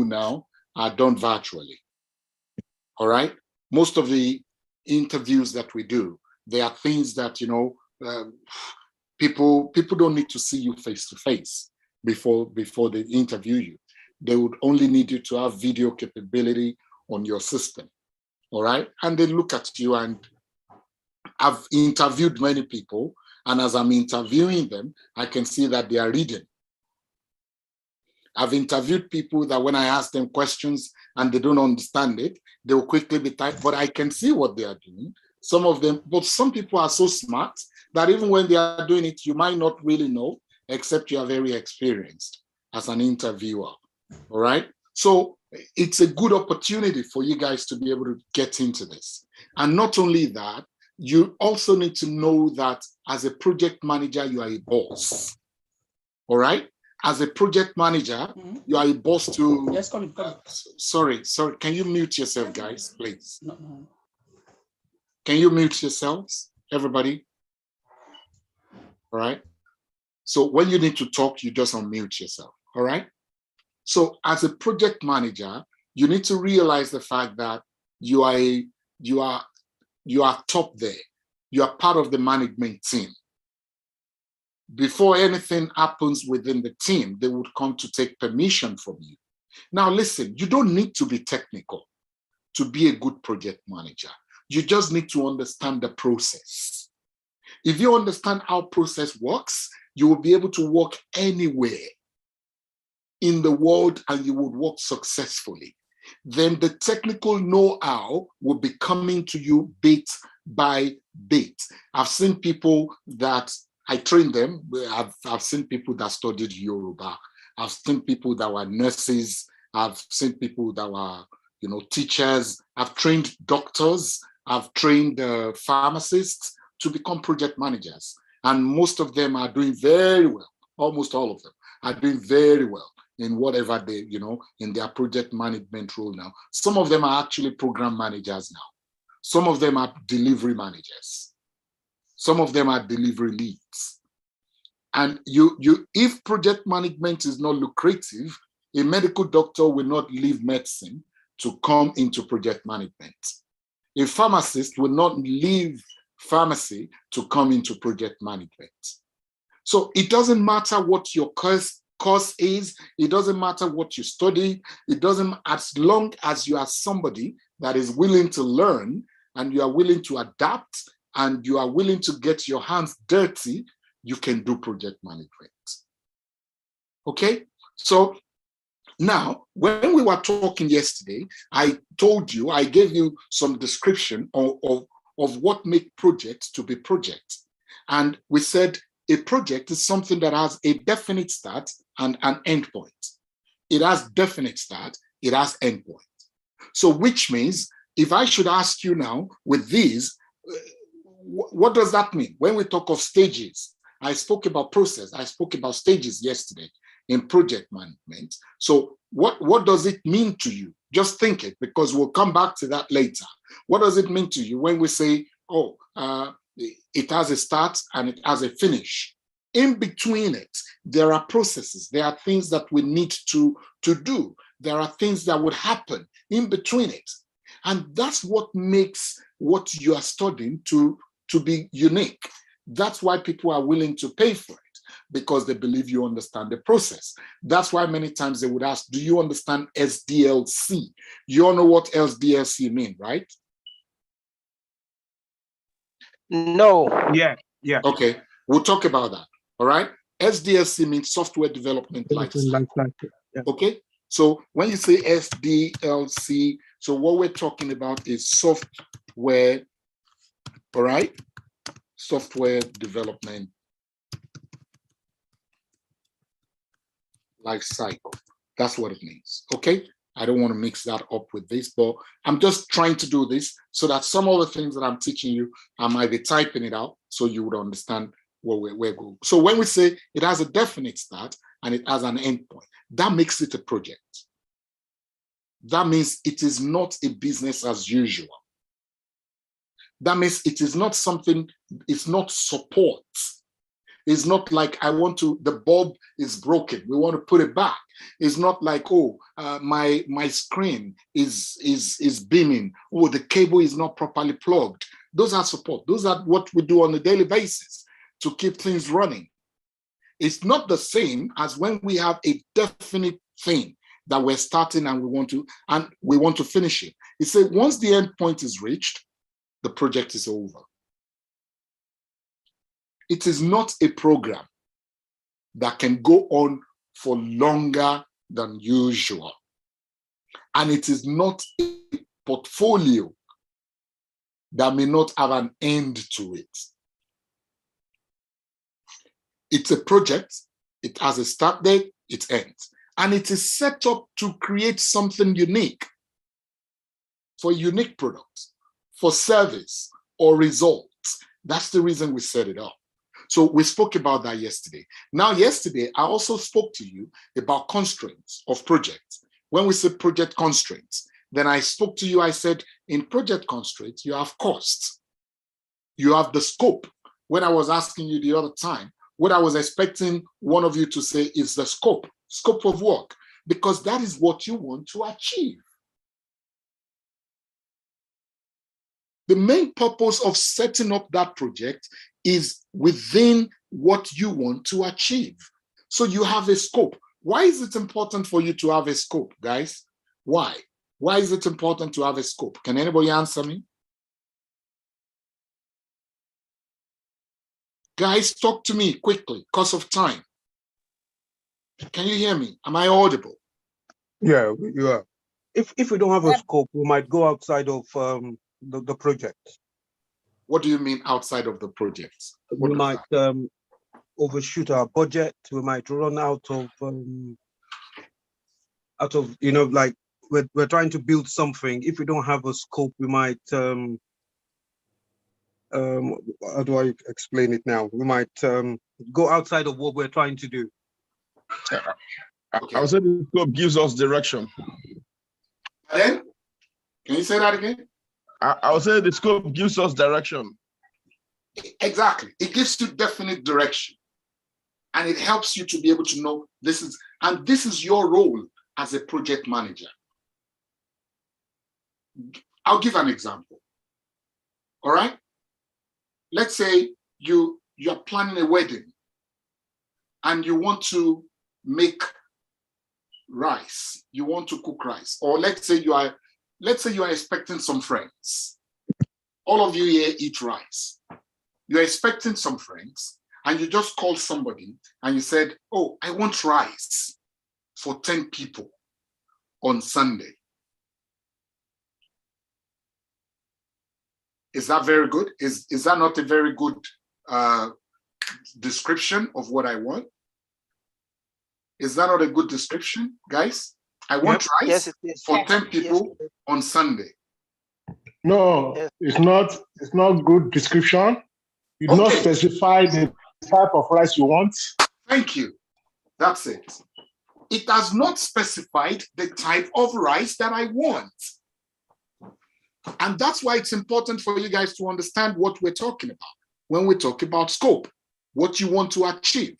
now are done virtually. All right. Most of the interviews that we do, there are things that, people don't need to see you face to face before they interview you. They would only need you to have video capability on your system. All right. And they look at you, and I've interviewed many people. And as I'm interviewing them, I can see that they are reading. I've interviewed people that when I ask them questions and they don't understand it, they will quickly be typed, but I can see what they are doing. Some of them, but some people are so smart that even when they are doing it, you might not really know, except you are very experienced as an interviewer. All right. So it's a good opportunity for you guys to be able to get into this. And not only that, you also need to know that as a project manager, you are a boss. All right. As a project manager, you are a boss to. Yes, come in. Sorry. Can you mute yourself, guys, please? No. Can you mute yourselves, everybody? All right. So when you need to talk, you just unmute yourself. All right. So as a project manager, you need to realize the fact that you are top there. You are part of the management team. Before anything happens within the team, they would come to take permission from you. Now, listen, you don't need to be technical to be a good project manager. You just need to understand the process. If you understand how process works, you will be able to work anywhere in the world and you would work successfully. Then the technical know-how will be coming to you bit by bit. I've seen people that I train them. I've seen people that studied Yoruba. I've seen people that were nurses. I've seen people that were, teachers. I've trained doctors. I've trained pharmacists to become project managers. And most of them are doing very well. Almost all of them are doing very well in whatever they, in their project management role now. Some of them are actually program managers now. Some of them are delivery managers. Some of them are delivery leads. And if project management is not lucrative, a medical doctor will not leave medicine to come into project management. A pharmacist will not leave pharmacy to come into project management. So it doesn't matter what your course is, it doesn't matter what you study, as long as you are somebody that is willing to learn and you are willing to adapt and you are willing to get your hands dirty, you can do project management. Okay? So now, when we were talking yesterday, I gave you some description of what makes projects to be projects. And we said a project is something that has a definite start and an end point. It has definite start, it has end point. So which means, if I should ask you now with these, what does that mean? When we talk of stages, I spoke about process, I spoke about stages yesterday in project management. So what does it mean to you? Just think it, because we'll come back to that later. What does it mean to you when we say, it has a start and it has a finish? In between it, there are processes, there are things that we need to do. There are things that would happen in between it. And that's what makes what you are studying to be unique. That's why people are willing to pay for it, because they believe you understand the process. That's why many times they would ask, do you understand SDLC? You all know what SDLC means, right? No. Yeah. Okay, we'll talk about that. All right. SDLC means software development lifecycle. Yeah. Okay. So when you say SDLC, so what we're talking about is software, all right? Software development life cycle. That's what it means. Okay. I don't want to mix that up with this, but I'm just trying to do this so that some of the things that I'm teaching you, I might be typing it out so you would understand where we're going. So when we say it has a definite start and it has an end point, that makes it a project. That means it is not a business as usual. That means it is not something, it's not support. It's not like the bulb is broken, we want to put it back. It's not like, oh, my screen is beaming. Oh, the cable is not properly plugged. Those are support. Those are what we do on a daily basis to keep things running. It's not the same as when we have a definite thing that we're starting and we want to finish it. It's a, once the end point is reached, the project is over. It is not a program that can go on for longer than usual. And it is not a portfolio that may not have an end to it. It's a project, it has a start date, it ends. And it is set up to create something unique for unique products, for service or results. That's the reason we set it up. So we spoke about that yesterday. Now, yesterday, I also spoke to you about constraints of projects. When we say project constraints, then I spoke to you, I said, in project constraints, you have costs. You have the scope. When I was asking you the other time, what I was expecting one of you to say is the scope of work, because that is what you want to achieve. The main purpose of setting up that project is within what you want to achieve. So you have a scope. Why is it important for you to have a scope, guys? Why? Why is it important to have a scope? Can anybody answer me? Guys, talk to me quickly, because of time. Can you hear me? Am I audible? Yeah, you are. If we don't have a scope, we might go outside of the project. What do you mean outside of the project? We might overshoot our budget. We might run out of you know, like we're trying to build something. If we don't have a scope, we might how do I explain it now? We might go outside of what we're trying to do. Okay. I would say the scope gives us direction. Then, can you say that again? I would say the scope gives us direction. Exactly. It gives you definite direction. And it helps you to be able to know this is your role as a project manager. I'll give an example. All right? Let's say you're planning a wedding and you want to make rice. You want to cook rice. Or let's say you are expecting some friends. All of you here eat rice. You're expecting some friends and you just called somebody and you said, oh, I want rice for 10 people on Sunday. Is that very good? Is that not a very good description of what I want? Is that not a good description, guys? I want rice for 10 people on Sunday. No, it's not good description. You do not specify the type of rice you want. Thank you. That's it. It has not specified the type of rice that I want. And that's why it's important for you guys to understand what we're talking about when we talk about scope, what you want to achieve.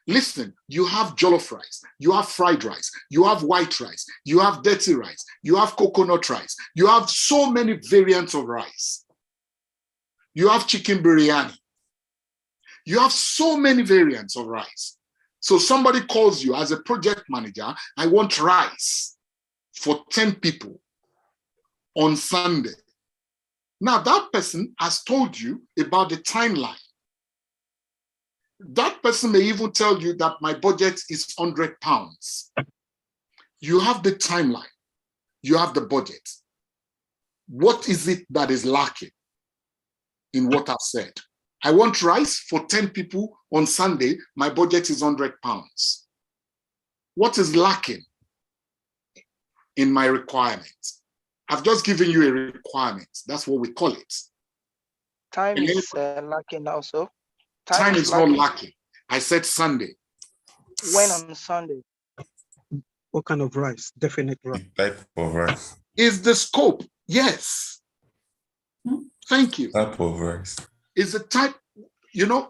Listen, you have jollof rice, you have fried rice, you have white rice, you have dirty rice, you have coconut rice, you have so many variants of rice. You have chicken biryani. You have so many variants of rice. So somebody calls you as a project manager, I want rice for 10 people on Sunday. Now that person has told you about the timeline. That person may even tell you that my budget is £100. You have the timeline. You have the budget. What is it that is lacking in what I've said? I want rice for 10 people on Sunday. My budget is £100. What is lacking in my requirements? I've just given you a requirement. That's what we call it. Time is lacking also. Time is not lacking. I said Sunday. When on Sunday? What kind of rice? Definite rice. Type of rice. Is the scope? Yes. Thank you. Type of rice. Is the type,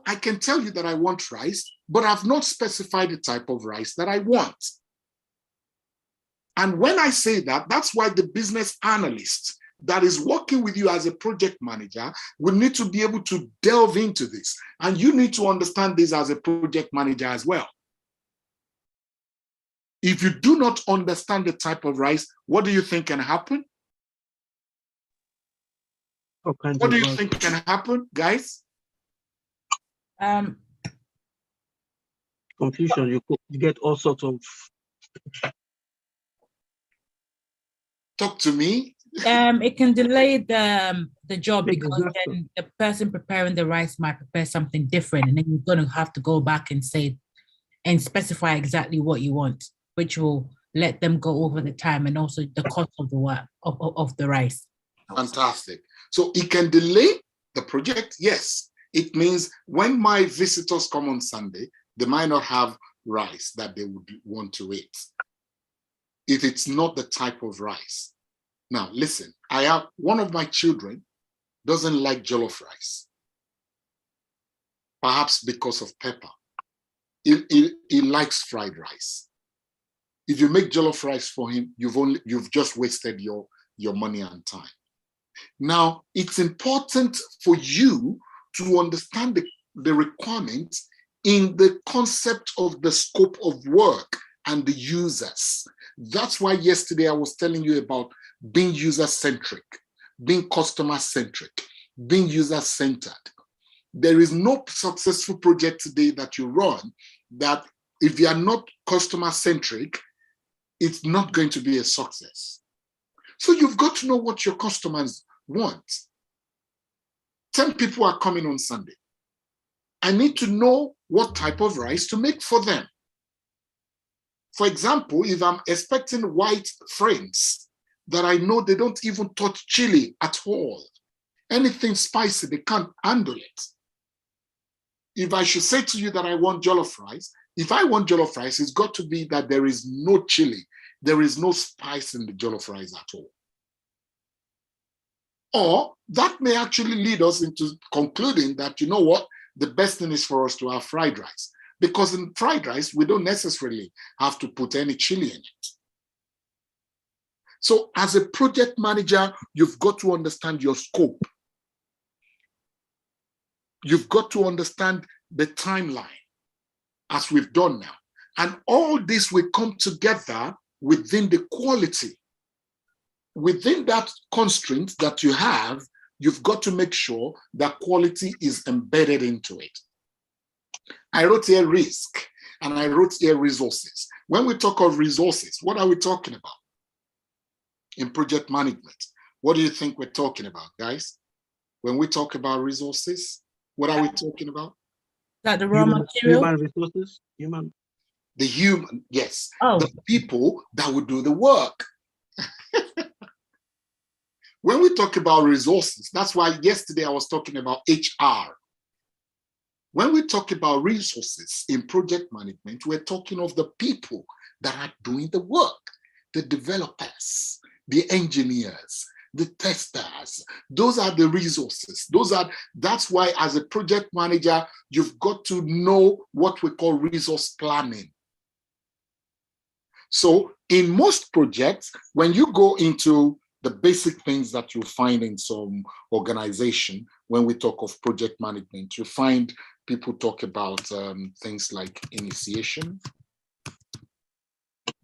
I can tell you that I want rice, but I've not specified the type of rice that I want. And when I say that, that's why the business analyst that is working with you as a project manager will need to be able to delve into this. And you need to understand this as a project manager as well. If you do not understand the type of rice, what do you think can happen? What do you think can happen, guys? Confusion. You get all sorts of. Talk to me. It can delay the job because then the person preparing the rice might prepare something different, and then you're going to have to go back and say and specify exactly what you want, which will let them go over the time and also the cost of the work of the rice. Fantastic. So it can delay the project. Yes, it means when my visitors come on Sunday, they might not have rice that they would want to eat if it's not the type of rice. Now, listen, I have one of my children doesn't like jollof rice, perhaps because of pepper. He likes fried rice. If you make jollof rice for him, you've just wasted your money and time. Now, it's important for you to understand the requirements in the concept of the scope of work and the users. That's why yesterday I was telling you about being user-centric, being customer-centric, being user-centered. There is no successful project today that you run that if you are not customer-centric, it's not going to be a success. So you've got to know what your customers want. 10 people are coming on Sunday. I need to know what type of rice to make for them. For example, if I'm expecting white friends that I know they don't even touch chili at all, anything spicy, they can't handle it. If I should say to you that I want jollof rice, if I want jollof rice, it's got to be that there is no chili, there is no spice in the jollof rice at all. Or that may actually lead us into concluding that, you know what, the best thing is for us to have fried rice. Because in fried rice, we don't necessarily have to put any chili in it. So as a project manager, you've got to understand your scope. You've got to understand the timeline, as we've done now. And all this will come together within the quality. Within that constraint that you have, you've got to make sure that quality is embedded into it. I wrote here risk, and I wrote here resources. When we talk of resources, what are we talking about? In project management, what do you think we're talking about, guys? When we talk about resources, what are we talking about? Like the raw material? Human resources? The human, yes. Oh. The people that will do the work. When we talk about resources, that's why yesterday I was talking about HR. When we talk about resources in project management, we're talking of the people that are doing the work, the developers, the engineers, the testers. Those are the resources. That's why as a project manager, you've got to know what we call resource planning. So in most projects, when you go into the basic things that you find in some organization, when we talk of project management, you find people talk about things like initiation.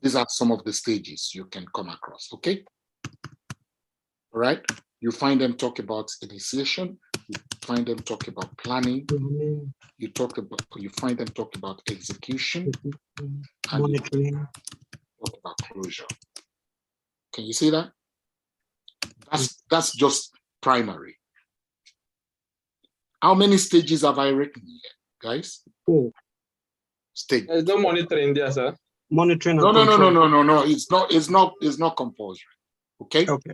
These are some of the stages you can come across, okay? All right, you find them talk about initiation, you find them talk about planning, you find them talk about execution, monitoring, talk about closure. Can you see that? That's just primary. How many stages have I written here, guys? 4. Stage. There's no monitoring there, sir. Monitoring. No. It's not compulsory. Okay. Okay.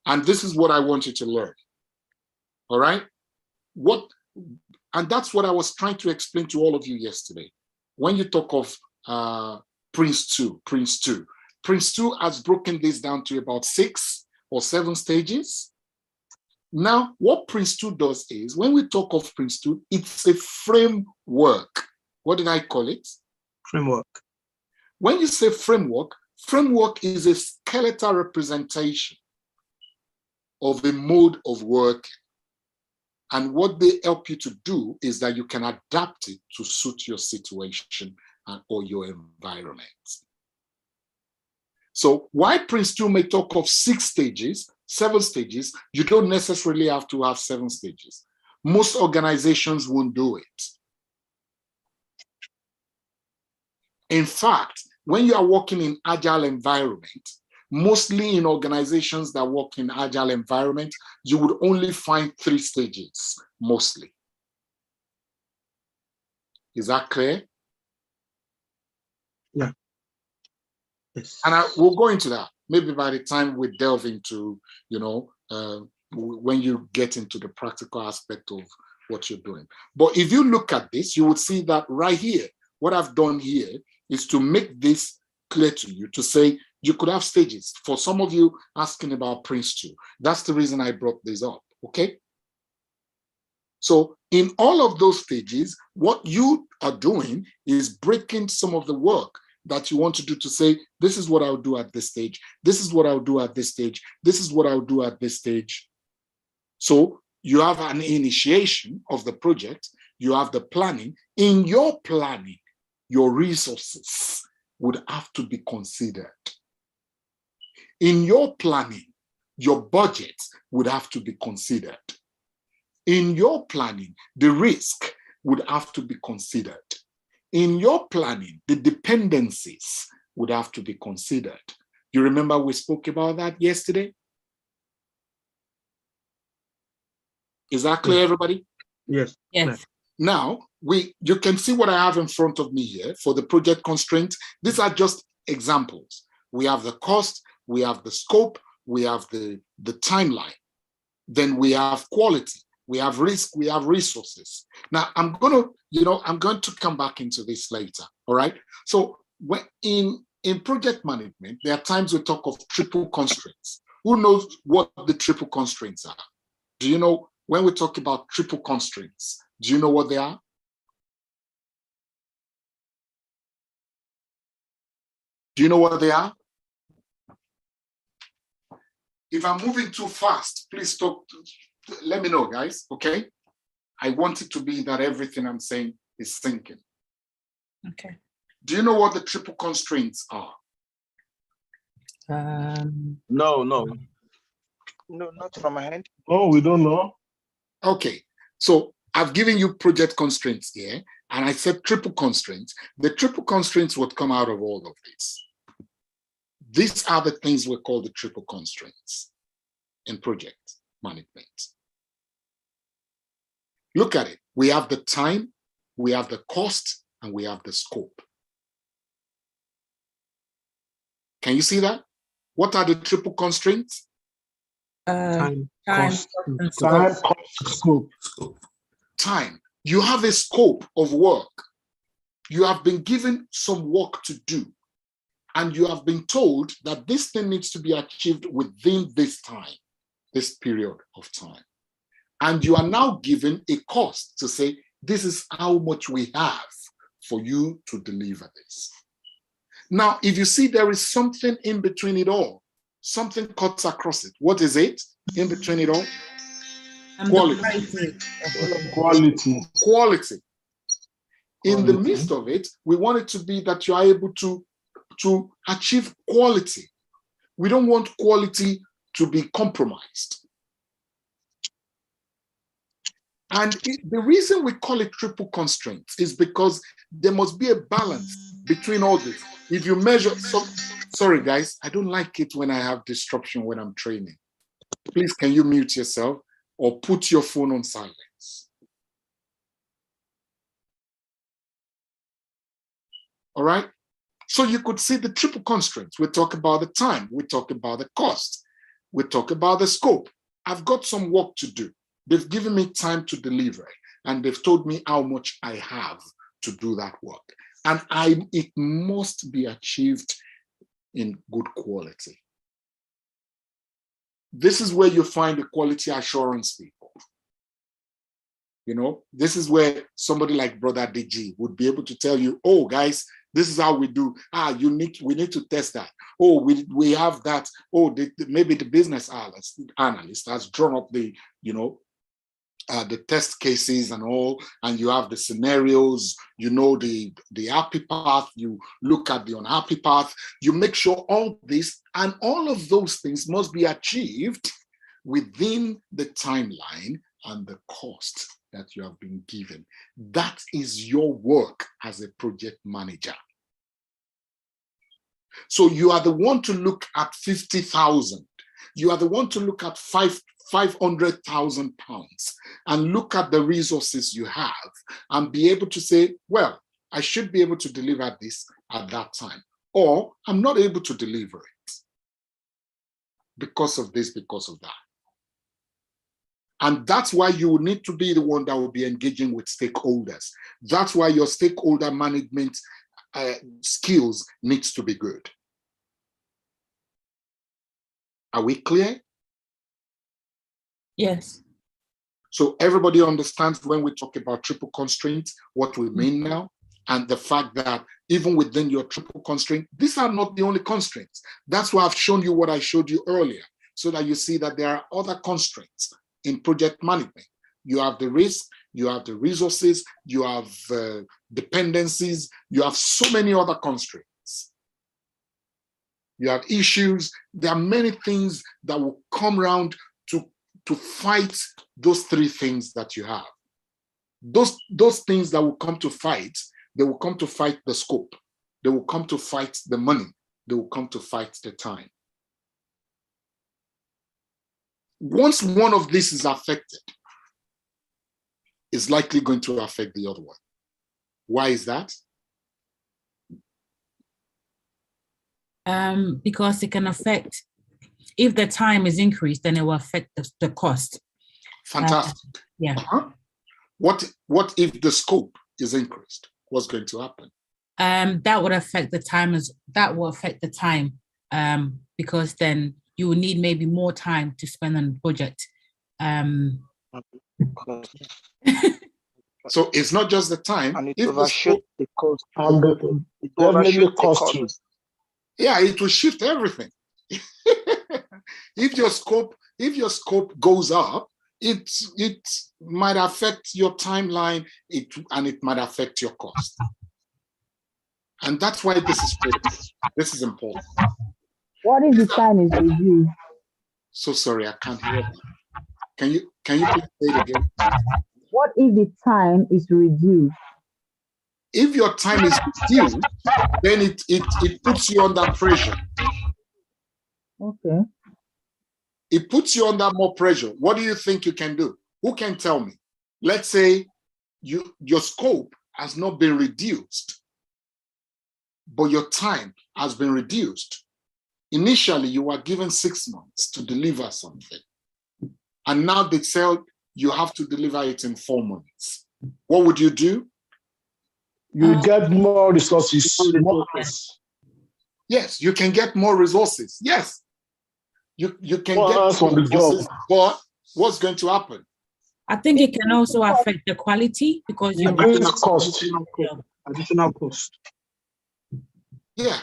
And this is what I want you to learn. All right. And that's what I was trying to explain to all of you yesterday. When you talk of Prince 2 has broken this down to about 6 or 7 stages. Now, what Prince 2 does is, when we talk of Prince 2, it's a framework. What did I call it? Framework. When you say framework Framework is a skeletal representation of a mode of work. And what they help you to do is that you can adapt it to suit your situation or your environment. So while Prince 2 may talk of 6 stages, 7 stages, you don't necessarily have to have 7 stages. Most organizations won't do it. In fact, when you are working in agile environment, mostly in organizations that work in agile environment, you would only find 3 stages, mostly. Is that clear? Yeah. Yes. And we'll go into that. Maybe by the time we delve into, when you get into the practical aspect of what you're doing. But if you look at this, you would see that right here, what I've done here is to make this clear to you, to say you could have stages. For some of you asking about Prince 2, that's the reason I brought this up, okay? So in all of those stages, what you are doing is breaking some of the work that you want to do to say, this is what I'll do at this stage. This is what I'll do at this stage. This is what I'll do at this stage. So you have an initiation of the project. You have the planning. In your planning, your resources would have to be considered. In your planning, your budget would have to be considered. In your planning, the risk would have to be considered. In your planning, the dependencies would have to be considered. You remember we spoke about that yesterday? Is that clear, everybody? Yes. Yes. Now, you can see what I have in front of me here for the project constraints. These are just examples. We have the cost, we have the scope, we have the timeline. Then we have quality, we have risk, we have resources. Now, I'm going to come back into this later, all right? So when in project management, there are times we talk of triple constraints. Who knows what the triple constraints are? Do you know when we talk about triple constraints? Do you know what they are? Do you know what they are? If I'm moving too fast, please stop. Let me know, guys, okay? I want it to be that everything I'm saying is thinking. Okay. Do you know what the triple constraints are? No. No, not from my hand. Oh, we don't know. Okay, so I've given you project constraints here, and I said triple constraints. The triple constraints would come out of all of this. These are the things we call the triple constraints in project management. Look at it. We have the time, we have the cost, and we have the scope. Can you see that? What are the triple constraints? Time, Time, cost, and Time, scope. cost, scope. Time. You have a scope of work. You have been given some work to do, and you have been told that this thing needs to be achieved within this time, this period of time. And you are now given a cost to say, this is how much we have for you to deliver this. Now, if you see there is something in between it all, something cuts across it. What is it in between it all? Quality. Quality. Quality. In the midst of it, we want it to be that you are able to achieve quality. We don't want quality to be compromised. And the reason we call it triple constraints is because there must be a balance between all this. If you measure, sorry guys, I don't like it when I have disruption when I'm training. Please, can you mute yourself or put your phone on silence? All right? So you could see the triple constraints. We talk about the time, we talk about the cost, we talk about the scope. I've got some work to do. They've given me time to deliver, and they've told me how much I have to do that work. And it must be achieved in good quality. This is where you find the quality assurance people. You know, this is where somebody like Brother DG would be able to tell you, oh, guys, This is how we do. We need to test that. Oh, we have that. Oh, maybe the business analyst has drawn up the, the test cases and all, and you have the scenarios, the happy path, you look at the unhappy path, you make sure all this and all of those things must be achieved within the timeline and the cost that you have been given. That is your work as a project manager. So you are the one to look at 50,000. You are the one to look at 500,000 pounds and look at the resources you have and be able to say, well, I should be able to deliver this at that time, or I'm not able to deliver it because of this, because of that. And that's why you will need to be the one that will be engaging with stakeholders. That's why your stakeholder management skills needs to be good. Are we clear? Yes. So everybody understands when we talk about triple constraint, what we mean now, and the fact that even within your triple constraint, these are not the only constraints. That's why I've shown you what I showed you earlier, so that you see that there are other constraints in project management. You have the risk, you have the resources, you have dependencies, you have so many other constraints. You have issues. There are many things that will come around to fight those three things that you have. Those things that will come to fight, they will come to fight the scope. They will come to fight the money. They will come to fight the time. Once one of these is affected, it's likely going to affect the other one. Why is that? Because it can affect, if the time is increased, then it will affect the cost. Fantastic. Yeah. What if the scope is increased? What's going to happen? That would affect the time because then you will need maybe more time to spend on the project. So it's not just the time. And it if overshoot the cost. It definitely cost you. Yeah, it will shift everything. If your scope goes up, it might affect your timeline, and it might affect your cost. And that's why this is critical. This is important. What if the time is reduced? So sorry, I can't hear that. Can you please say it again? What if the time is reduced? If your time is reduced, then it puts you under pressure. Okay. It puts you under more pressure. What do you think you can do? Who can tell me? Let's say your scope has not been reduced, but your time has been reduced. Initially, you were given 6 months to deliver something. And now they say you have to deliver it in 4 months. What would you do? You get more resources. Yes, you can get more resources. Yes, you can get more resources, but what's going to happen? I think it can also affect the quality because you additional cost. Yeah,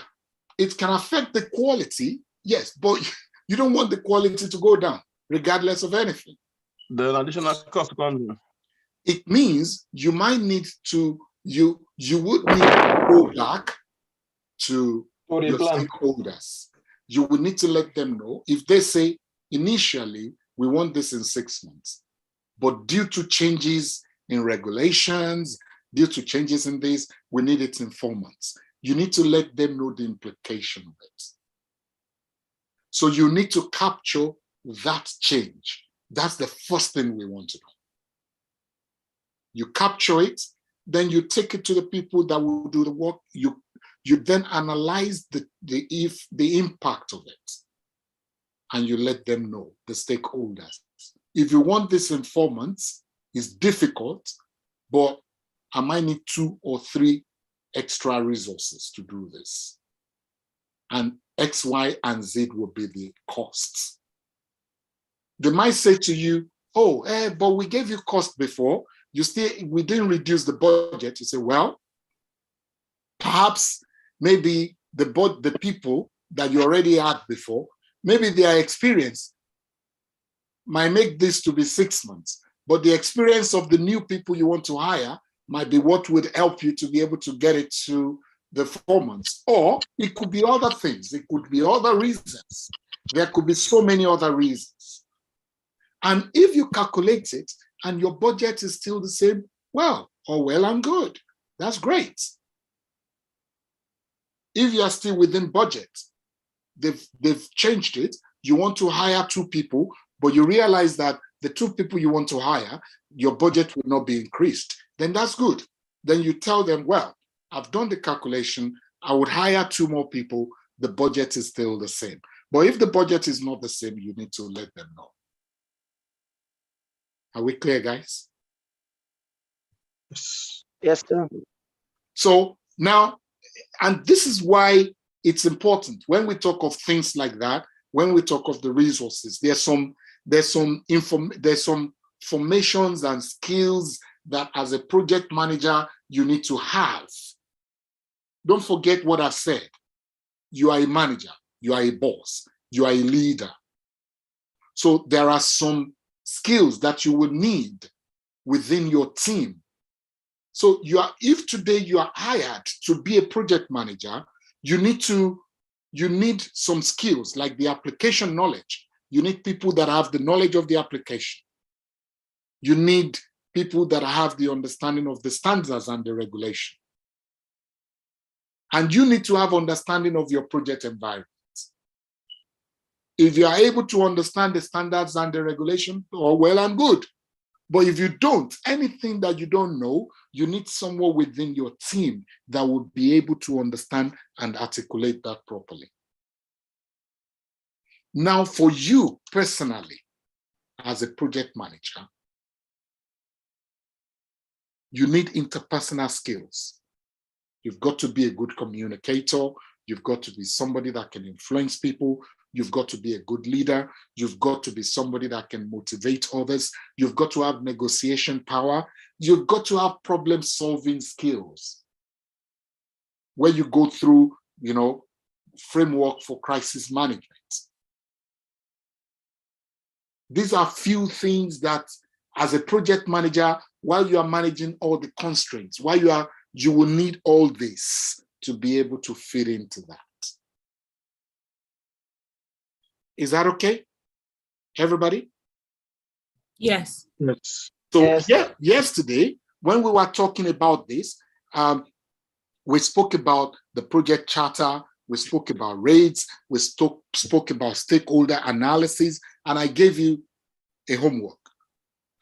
it can affect the quality, yes, but you don't want the quality to go down, regardless of anything. The additional cost comes. It means you might need to, you would need to go back to your stakeholders. You will need to let them know. If they say, initially, we want this in 6 months, but due to changes in regulations, due to changes in this, we need it in 4 months. You need to let them know the implication of it. So you need to capture that change. That's the first thing we want to do. You capture it, then you take it to the people that will do the work. You then analyze the impact of it, and you let them know, the stakeholders. If you want this in 4 months, it's difficult, but I might need 2 or 3 extra resources to do this. And X, Y, and Z will be the costs. They might say to you, oh, but we gave you cost before. We didn't reduce the budget. You say, well, Perhaps maybe the people that you already had before, maybe their experience might make this to be 6 months, but the experience of the new people you want to hire might be what would help you to be able to get it to the 4 months. Or it could be other things. It could be other reasons. There could be so many other reasons. And if you calculate it and your budget is still the same, well, all well and good. That's great. If you are still within budget, they've changed it. You want to hire 2 people, but you realize that the 2 people you want to hire, your budget will not be increased. Then that's good. Then you tell them, well, I've done the calculation. I would hire 2 more people. The budget is still the same. But if the budget is not the same, you need to let them know. Are we clear, guys? Yes, sir. So now, and this is why it's important when we talk of things like that, when we talk of the resources, there's some formations and skills that as a project manager, you need to have. Don't forget what I've said. You are a manager, you are a boss, you are a leader. So there are some skills that you will need within your team. So if today you are hired to be a project manager, you need some skills like the application knowledge. You need people that have the knowledge of the application. You need people that have the understanding of the standards and the regulation. And you need to have understanding of your project environment. If you are able to understand the standards and the regulation, all well and good. But if you don't, anything that you don't know, you need someone within your team that would be able to understand and articulate that properly. Now, for you personally, as a project manager, you need interpersonal skills. You've got to be a good communicator. You've got to be somebody that can influence people. You've got to be a good leader. You've got to be somebody that can motivate others. You've got to have negotiation power. You've got to have problem-solving skills. Where you go through, framework for crisis management. These are few things that, as a project manager, while you are managing all the constraints, you will need all this to be able to fit into that. Is that okay, everybody? Yes. Yes. So Yes. yesterday, when we were talking about this, we spoke about the project charter, we spoke about rates, we spoke about stakeholder analysis, and I gave you a homework.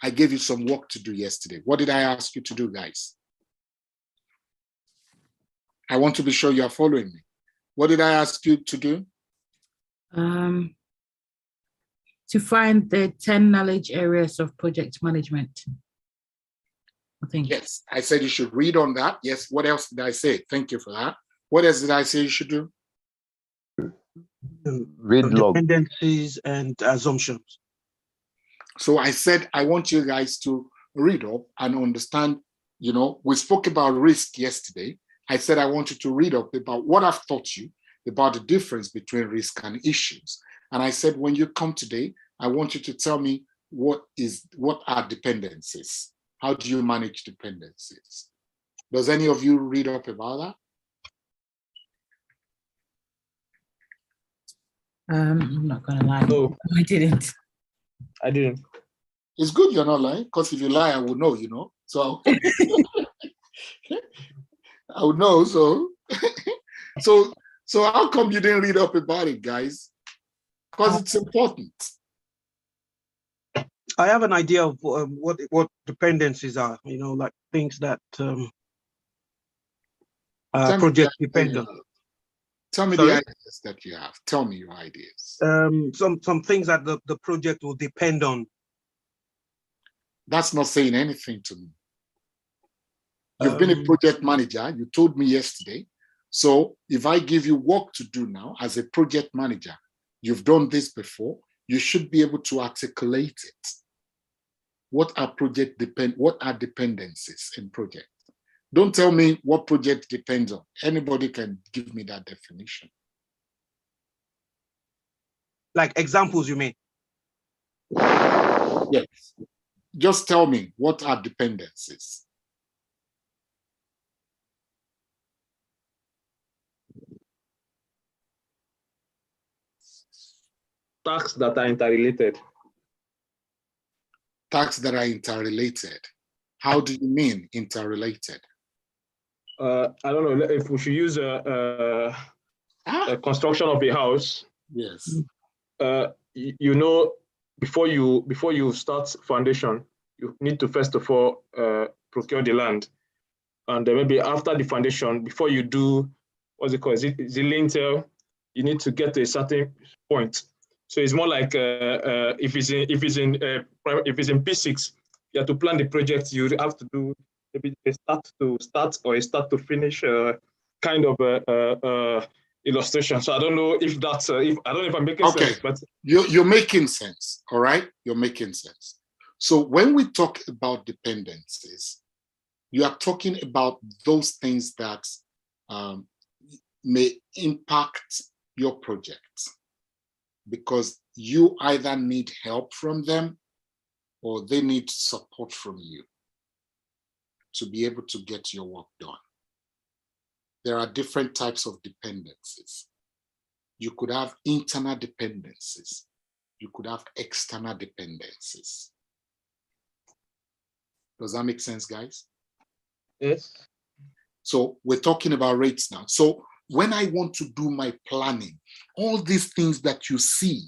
I gave you some work to do yesterday. What did I ask you to do, guys? I want to be sure you are following me. What did I ask you to do? To find the 10 knowledge areas of project management. I think. Yes, I said you should read on that. Yes, what else did I say? Thank you for that. What else did I say you should do? Read log. Dependencies and assumptions. So I said, I want you guys to read up and understand, we spoke about risk yesterday. I said, I want you to read up about what I've taught you about the difference between risk and issues. And I said, when you come today, I want you to tell me what are dependencies? How do you manage dependencies? Does any of you read up about that? I'm not gonna lie. No, I didn't. I didn't. It's good you're not lying, because if you lie, I would know, So I would know. So how come you didn't read up about it, guys? Because it's important. I have an idea of what dependencies are, like things that project dependent. Tell me Sorry? the ideas that you have. Tell me your ideas. Some things that the project will depend on. That's not saying anything to me. You've been a project manager. You told me yesterday. So if I give you work to do now as a project manager, you've done this before, you should be able to articulate it. What are dependencies in projects? Don't tell me what project depends on. Anybody can give me that definition. Like examples, you mean? Yes. Just tell me, what are dependencies? Tasks that are interrelated. Tasks that are interrelated. How do you mean interrelated? I don't know if we should use a construction of a house. Yes. You know, before you start foundation, you need to first of all procure the land, and then maybe after the foundation, before you do what's it called, is it lintel, you need to get to a certain point. So it's more like if it's in P6, you have to plan the project. You have to do maybe a start to start or a start to finish kind of illustration. So I don't know if that's I don't know if I'm making sense, but you're making sense. All right, you're making sense. So when we talk about dependencies, you are talking about those things that may impact your project because you either need help from them or they need support from you to be able to get your work done. There are different types of dependencies. You could have internal dependencies. You could have external dependencies. Does that make sense, guys? yes. So we're talking about rates now. So when I want to do my planning, all these things that you see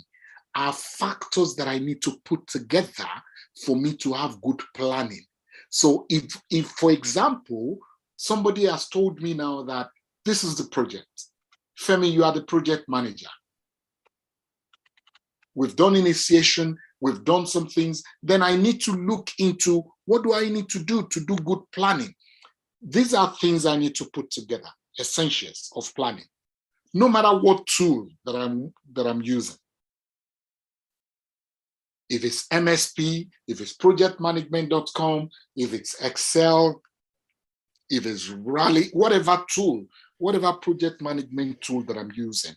are factors that I need to put together for me to have good planning. So if for example, somebody has told me now that this is the project. Femi, you are the project manager. We've done initiation, we've done some things. Then I need to look into what do I need to do good planning. These are things I need to put together, essentials of planning, no matter what tool that I'm using. If it's MSP, if it's projectmanagement.com, if it's Excel, if it's Rally, whatever tool, whatever project management tool that I'm using,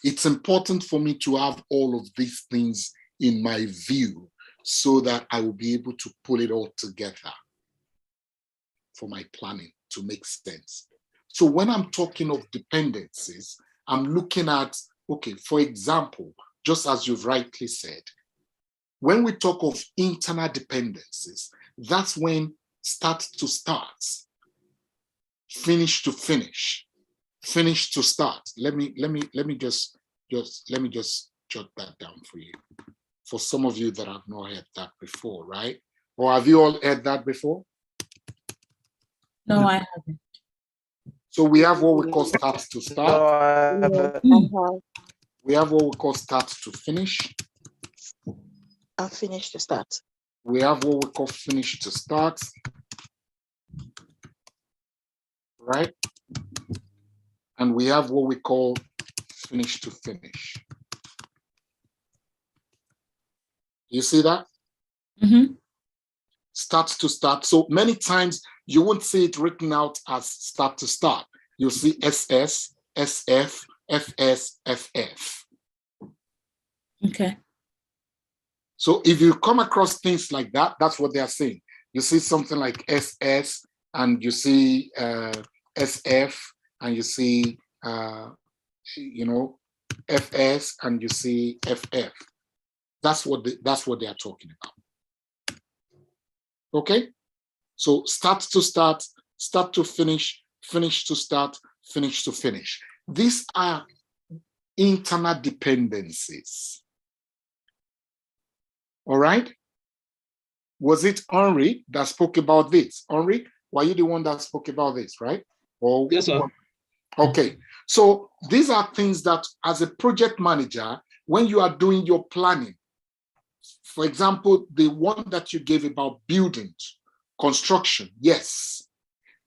it's important for me to have all of these things in my view so that I will be able to pull it all together for my planning to make sense. So when I'm talking of dependencies, I'm looking at, okay, for example, just as you've rightly said, when we talk of internal dependencies, that's when start to start, finish to finish, finish to start. Let me just jot that down for you. For some of you that have not heard that before, right? Or have you all heard that before? No, I haven't. So we have what we call start to start. We have what we call start to finish. And finish to start. We have what we call finish to start. Right? And we have what we call finish to finish. You see that? Mm-hmm. Start to start. So many times you won't see it written out as start to start. You'll see SS, SF, FS, FF. Okay. So if you come across things like that, that's what they are saying. You see something like SS and you see SF and you see, FS and you see FF. That's what they are talking about. Okay? So start to start, start to finish, finish to start, finish to finish. These are internal dependencies. All right? Was it Henri that spoke about this? Henri, were you the one that spoke about this, right? Or, yes, sir. Okay. So these are things that as a project manager, when you are doing your planning, for example, the one that you gave about building, construction, yes,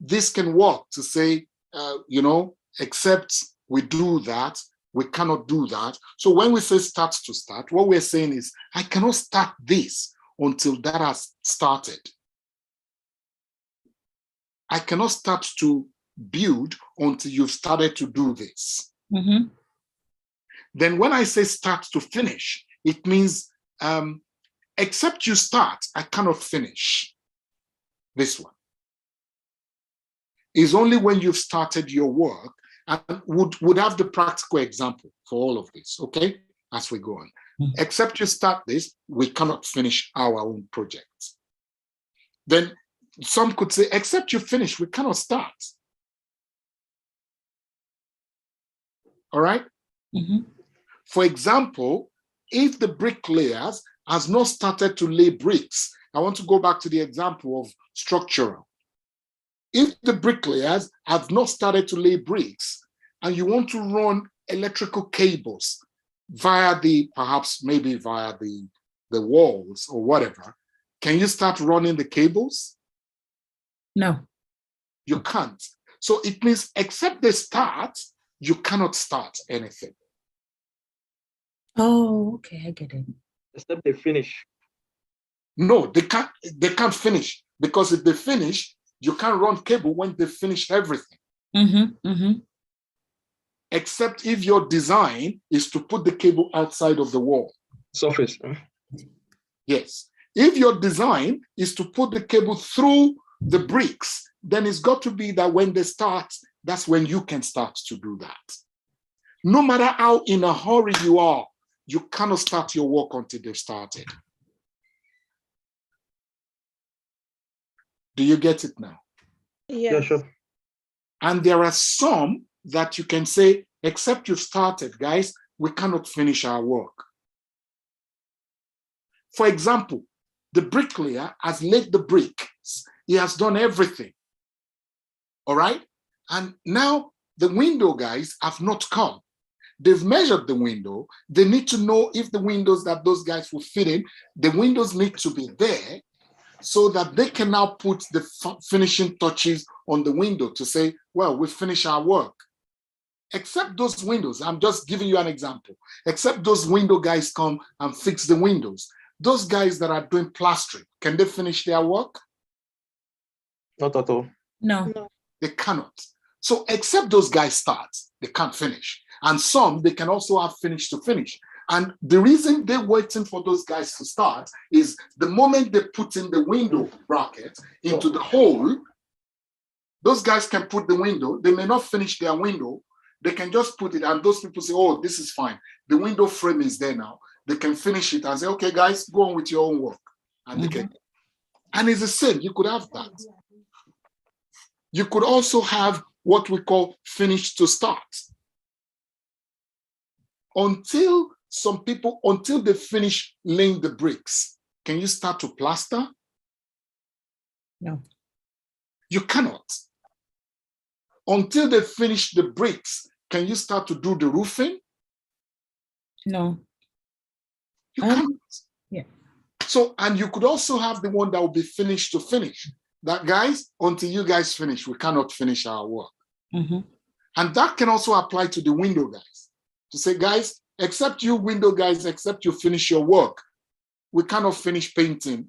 this can work to say, except we do that, we cannot do that. So when we say start to start, what we're saying is, I cannot start this until that has started. I cannot start to build until you've started to do this. Mm-hmm. Then when I say start to finish, it means except you start, I cannot finish this one. It's only when you've started your work, and would have the practical example for all of this, okay, as we go on. Mm-hmm. Except you start this, we cannot finish our own project. Then some could say, except you finish, we cannot start. All right? Mm-hmm. For example, if the bricklayers has not started to lay bricks, I want to go back to the example of structural. If the bricklayers have not started to lay bricks and you want to run electrical cables via perhaps maybe via the walls or whatever, can you start running the cables? No. You can't. So it means except they start, you cannot start anything. Oh, okay, I get it. Except they finish. No, they can't finish, because if they finish, you can't run cable when they finish everything. Mm-hmm. Mm-hmm. Except if your design is to put the cable outside of the wall. Surface. Yes. If your design is to put the cable through the bricks, then it's got to be that when they start, that's when you can start to do that. No matter how in a hurry you are, you cannot start your work until they've started. Do you get it now? Yeah, sure. And there are some that you can say, except you've started, guys, we cannot finish our work. For example, the bricklayer has laid the bricks. He has done everything. All right? And now the window guys have not come. They've measured the window. They need to know if the windows that those guys will fit in, the windows need to be there so that they can now put the finishing touches on the window to say, well, we finished our work. Except those windows, I'm just giving you an example. Except those window guys come and fix the windows. Those guys that are doing plastering, can they finish their work? Not at all. No. They cannot. So except those guys start, they can't finish. And some, they can also have finished to finish. And the reason they're waiting for those guys to start is the moment they put in the window bracket into the hole, those guys can put the window. They may not finish their window. They can just put it, and those people say, oh, this is fine. The window frame is there now. They can finish it and say, okay, guys, go on with your own work. And they can. And it's the same. You could have that. You could also have what we call finish to start. Until they finish laying the bricks, can you start to plaster? No. You cannot. Until they finish the bricks, can you start to do the roofing? No. You can't. Yeah. So, and you could also have the one that will be finished to finish. That, guys, until you guys finish, we cannot finish our work. Mm-hmm. And that can also apply to the window guys. To say, guys, except you window guys, except you finish your work, we cannot finish painting.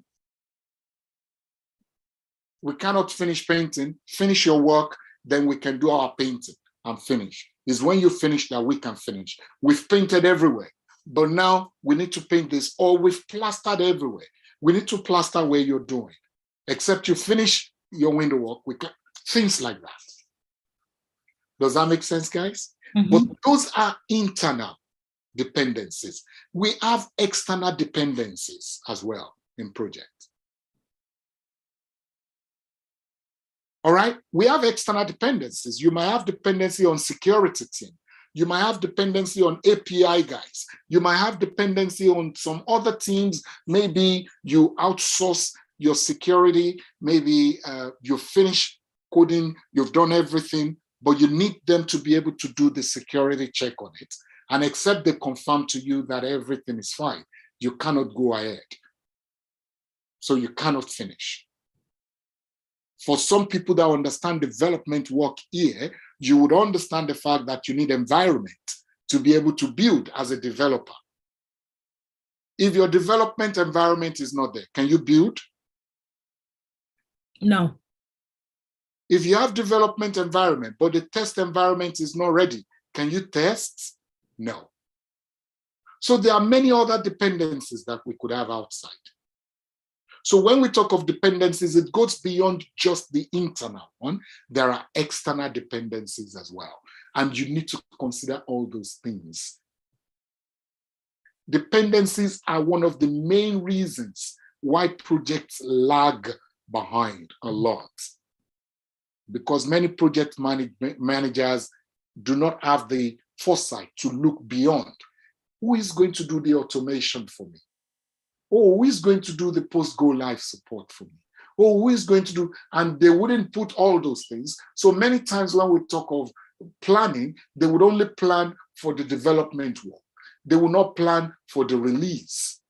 We cannot finish painting, finish your work, then we can do our painting and finish. It's when you finish that we can finish. We've painted everywhere, but now we need to paint this, or we've plastered everywhere. We need to plaster where you're doing. Except you finish your window work, we can, things like that. Does that make sense, guys? Mm-hmm. But those are internal dependencies. We have external dependencies as well in project. All right, we have external dependencies. You might have dependency on security team. You might have dependency on API guys. You might have dependency on some other teams. Maybe you outsource your security. Maybe you finish coding, you've done everything, but you need them to be able to do the security check on it. And except they confirm to you that everything is fine, you cannot go ahead. So you cannot finish. For some people that understand development work here, you would understand the fact that you need environment to be able to build as a developer. If your development environment is not there, can you build? No. If you have development environment, but the test environment is not ready, can you test? No. So there are many other dependencies that we could have outside. So when we talk of dependencies, it goes beyond just the internal one. There are external dependencies as well. And you need to consider all those things. Dependencies are one of the main reasons why projects lag behind a lot. Because many project managers do not have the foresight to look beyond. Who is going to do the automation for me? Oh, who is going to do the post-go live support for me? Oh, who is going to do, and they wouldn't put all those things. So many times when we talk of planning, they would only plan for the development work. They will not plan for the release.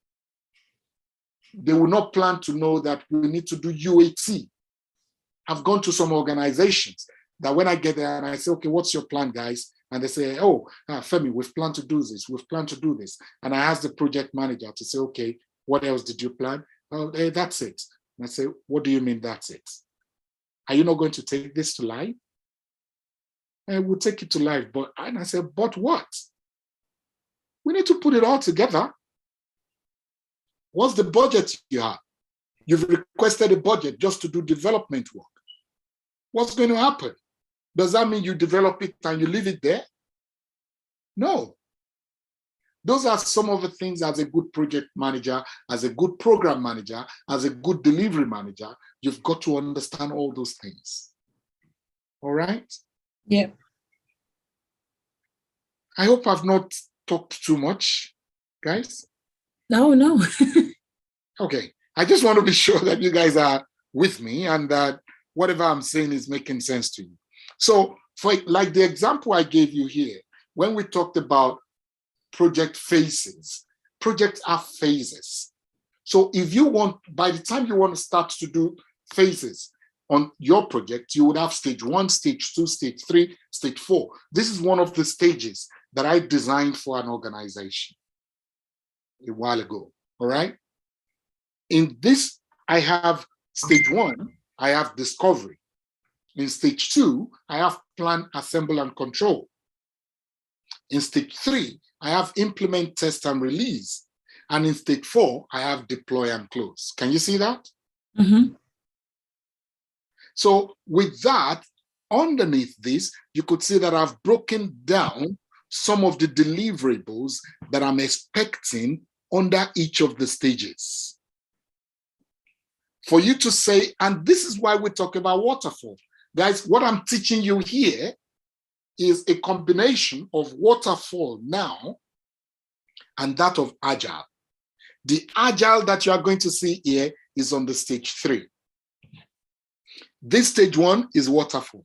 They will not plan to know that we need to do UAT. I've gone to some organizations that when I get there and I say, okay, what's your plan, guys? And they say, oh, Femi, we've planned to do this. We've planned to do this. And I ask the project manager to say, okay, what else did you plan? Oh, that's it. And I say, what do you mean that's it? Are you not going to take this to live? And we'll take it to live. And I said, but what? We need to put it all together. What's the budget you have? You've requested a budget just to do development work. What's going to happen? Does that mean you develop it and you leave it there? No. Those are some of the things as a good project manager, as a good program manager, as a good delivery manager, you've got to understand all those things. All right? Yeah. I hope I've not talked too much, guys. No. Okay. I just want to be sure that you guys are with me and that whatever I'm saying is making sense to you. So for like the example I gave you here, when we talked about project phases, projects are phases. So if you want, by the time you want to start to do phases on your project, you would have stage 1, stage 2, stage 3, stage 4. This is one of the stages that I designed for an organization a while ago, all right? In this, I have stage 1, I have discovery. In stage 2, I have plan, assemble, and control. In stage 3, I have implement, test, and release. And in stage 4, I have deploy and close. Can you see that? Mm-hmm. So with that, underneath this, you could see that I've broken down some of the deliverables that I'm expecting under each of the stages. For you to say, and this is why we talk about waterfall. Guys, what I'm teaching you here is a combination of waterfall now and that of Agile. The Agile that you are going to see here is on the stage 3. This stage 1 is waterfall.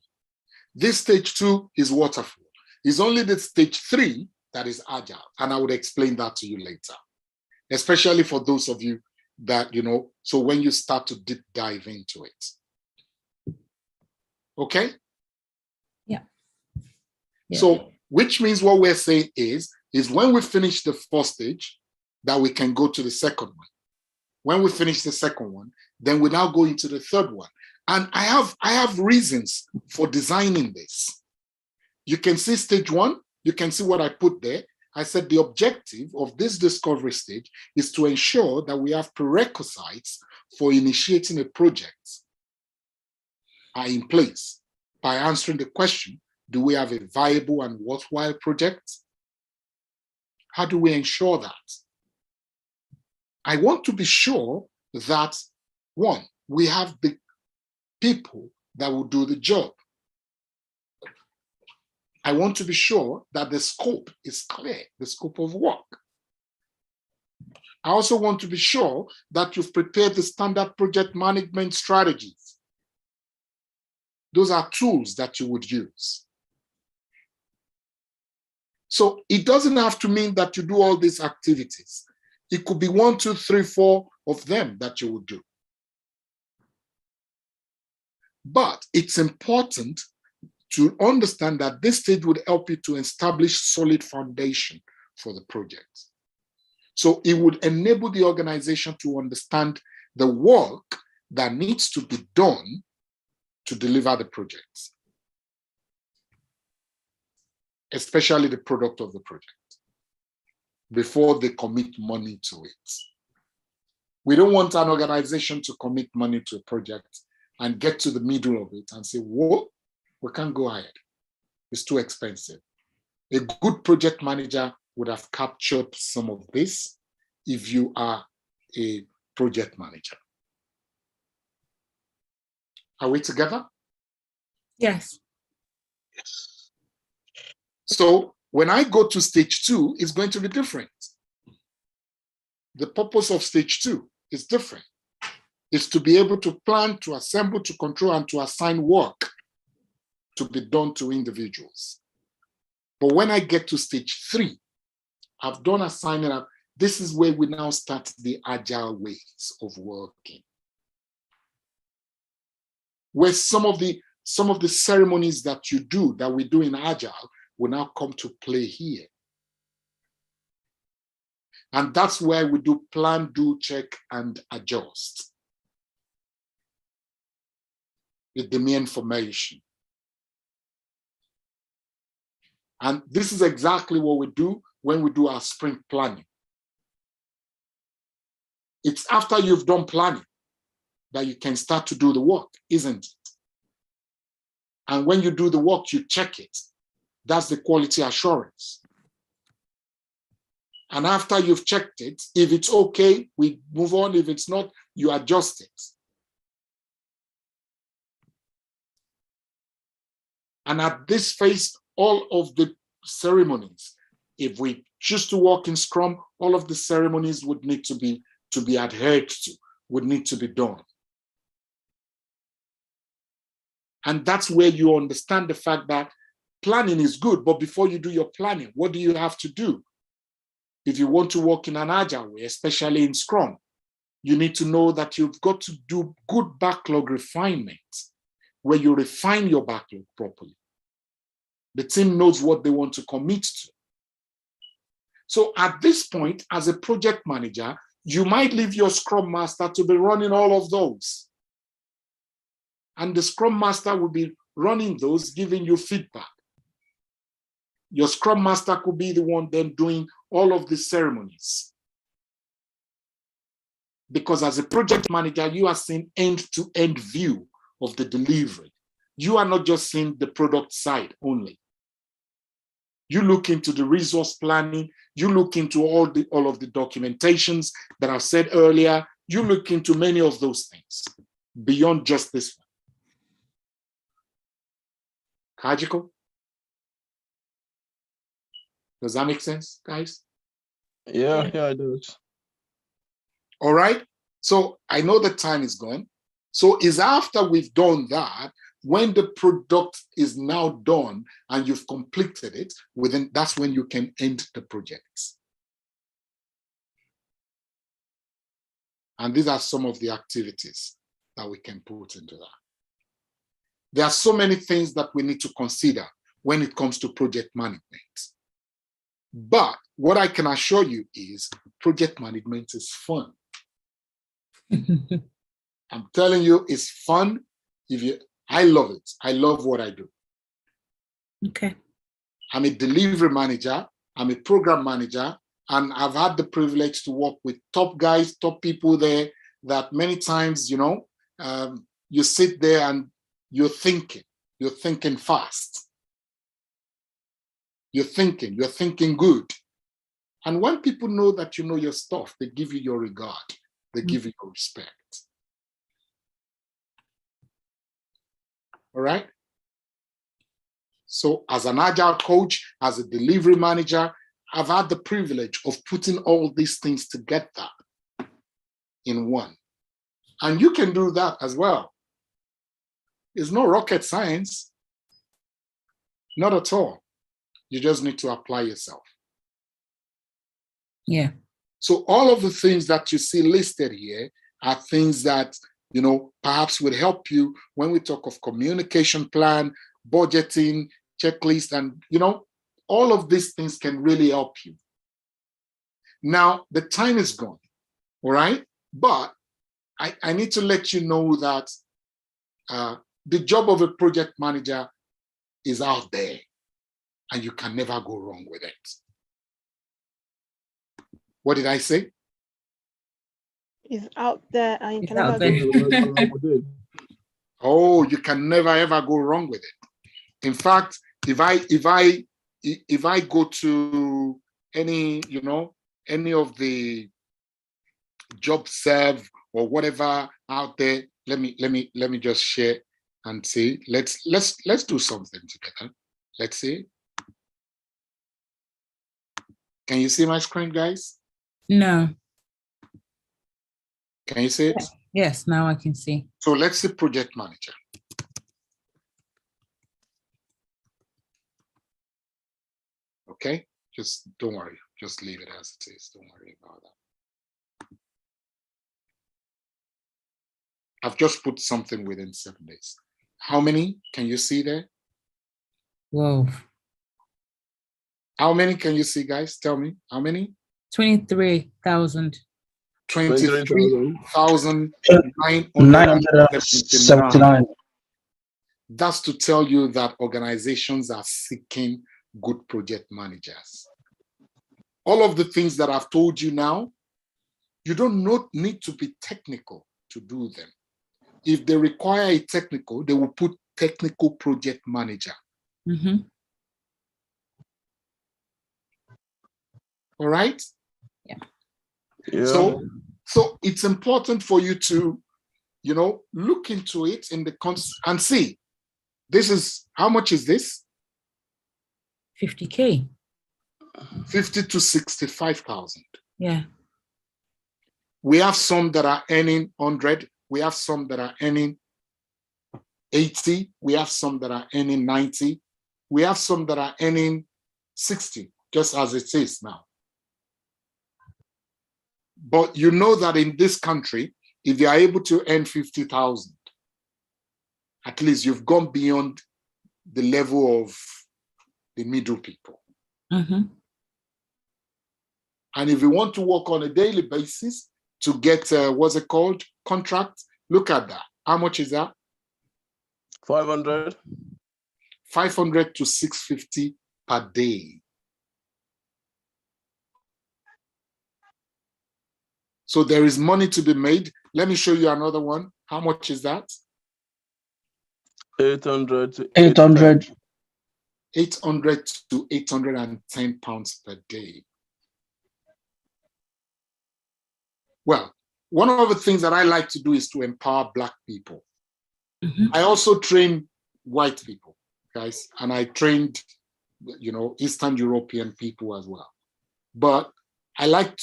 This stage 2 is waterfall. It's only the stage 3 that is Agile. And I would explain that to you later, especially for those of you that, you know, so when you start to deep dive into it. Okay? Yeah. So, which means what we're saying is when we finish the first stage, that we can go to the second one. When we finish the second one, then we now go into the third one. And I have reasons for designing this. You can see stage 1, you can see what I put there. I said the objective of this discovery stage is to ensure that we have prerequisites for initiating a project are in place by answering the question, do we have a viable and worthwhile project? How do we ensure that? I want to be sure that, 1, we have the people that will do the job. I want to be sure that the scope is clear, the scope of work. I also want to be sure that you've prepared the standard project management strategies. Those are tools that you would use. So it doesn't have to mean that you do all these activities. It could be 1, 2, 3, 4 of them that you would do. But it's important to understand that this stage would help you to establish solid foundation for the project. So it would enable the organization to understand the work that needs to be done to deliver the projects, especially the product of the project, before they commit money to it. We don't want an organization to commit money to a project and get to the middle of it and say, whoa, we can't go ahead. It's too expensive. A good project manager would have captured some of this if you are a project manager. Are we together? Yes. So when I go to stage 2, it's going to be different. The purpose of stage 2 is different. It's to be able to plan, to assemble, to control, and to assign work to be done to individuals. But when I get to stage 3, I've done assigning up. This is where we now start the agile ways of working, where some of the ceremonies that you do, that we do in Agile, will now come to play here. And that's where we do plan, do, check, and adjust with the main information. And this is exactly what we do when we do our sprint planning. It's after you've done planning that you can start to do the work, isn't it? And when you do the work, you check it. That's the quality assurance. And after you've checked it, if it's okay, we move on. If it's not, you adjust it. And at this phase, all of the ceremonies, if we choose to work in Scrum, all of the ceremonies would need to be adhered to, would need to be done. And that's where you understand the fact that planning is good, but before you do your planning, what do you have to do? If you want to work in an agile way, especially in Scrum, you need to know that you've got to do good backlog refinement, where you refine your backlog properly. The team knows what they want to commit to. So at this point, as a project manager, you might leave your Scrum Master to be running all of those. And the Scrum Master will be running those, giving you feedback. Your Scrum Master could be the one then doing all of the ceremonies. Because as a project manager, you are seeing end-to-end view of the delivery. You are not just seeing the product side only. You look into the resource planning, you look into all of the documentations that I said earlier, you look into many of those things beyond just this one. Kajiko? Does that make sense, guys? Yeah, it does. All right. So I know the time is gone. So it's after we've done that, when the product is now done and you've completed it, that's when you can end the project. And these are some of the activities that we can put into that. There are so many things that we need to consider when it comes to project management. But what I can assure you is project management is fun. I'm telling you, it's fun. I love it. I love what I do. Okay. I'm a delivery manager. I'm a program manager. And I've had the privilege to work with top guys, top people there that many times, you sit there and you're thinking fast. You're thinking good. And when people know that you know your stuff, they give you your regard. They give you your respect. All right? So as an agile coach, as a delivery manager, I've had the privilege of putting all these things together in one. And you can do that as well. It's no rocket science. Not at all. You just need to apply yourself. Yeah. So all of the things that you see listed here are things that, perhaps would help you when we talk of communication plan, budgeting, checklist, and, all of these things can really help you. Now, the time is gone, all right? But I need to let you know that the job of a project manager is out there, and you can never go wrong with it. What did I say? It's out there and you It's can out never there. go. Oh, you can never ever go wrong with it. In fact, if I go to any, any of the job serve or whatever out there, let me just share and see. Let's do something together. Let's see. Can you see my screen, guys? No. Can you see it? Yes, now I can see. So let's see project manager. Okay, just don't worry. Just leave it as it is. Don't worry about that. I've just put something within 7 days. How many can you see there? Whoa. How many can you see, guys? Tell me. How many? 23,000. 23,979. That's to tell you that organizations are seeking good project managers. All of the things that I've told you now, you don't need to be technical to do them. If they require a technical, they will put technical project manager. Mm-hmm. All right? Yeah. So it's important for you to, look into it in the and see. This is, how much is this? 50K. 50 to 65,000. Yeah. We have some that are earning 100. We have some that are earning 80. We have some that are earning 90. We have some that are earning 60, just as it is now. But you know that in this country, if you are able to earn 50,000, at least you've gone beyond the level of the middle people. Mm-hmm. And if you want to work on a daily basis to get, what's it called? Contract, look at that. How much is that? 500. 500 to 650 per day. So there is money to be made. Let me show you another one. How much is that? 800 to 800. 800 to 810 pounds per day. Well, one of the things that I like to do is to empower Black people. Mm-hmm. I I also train white people, guys, and I trained, Eastern European people as well. But I like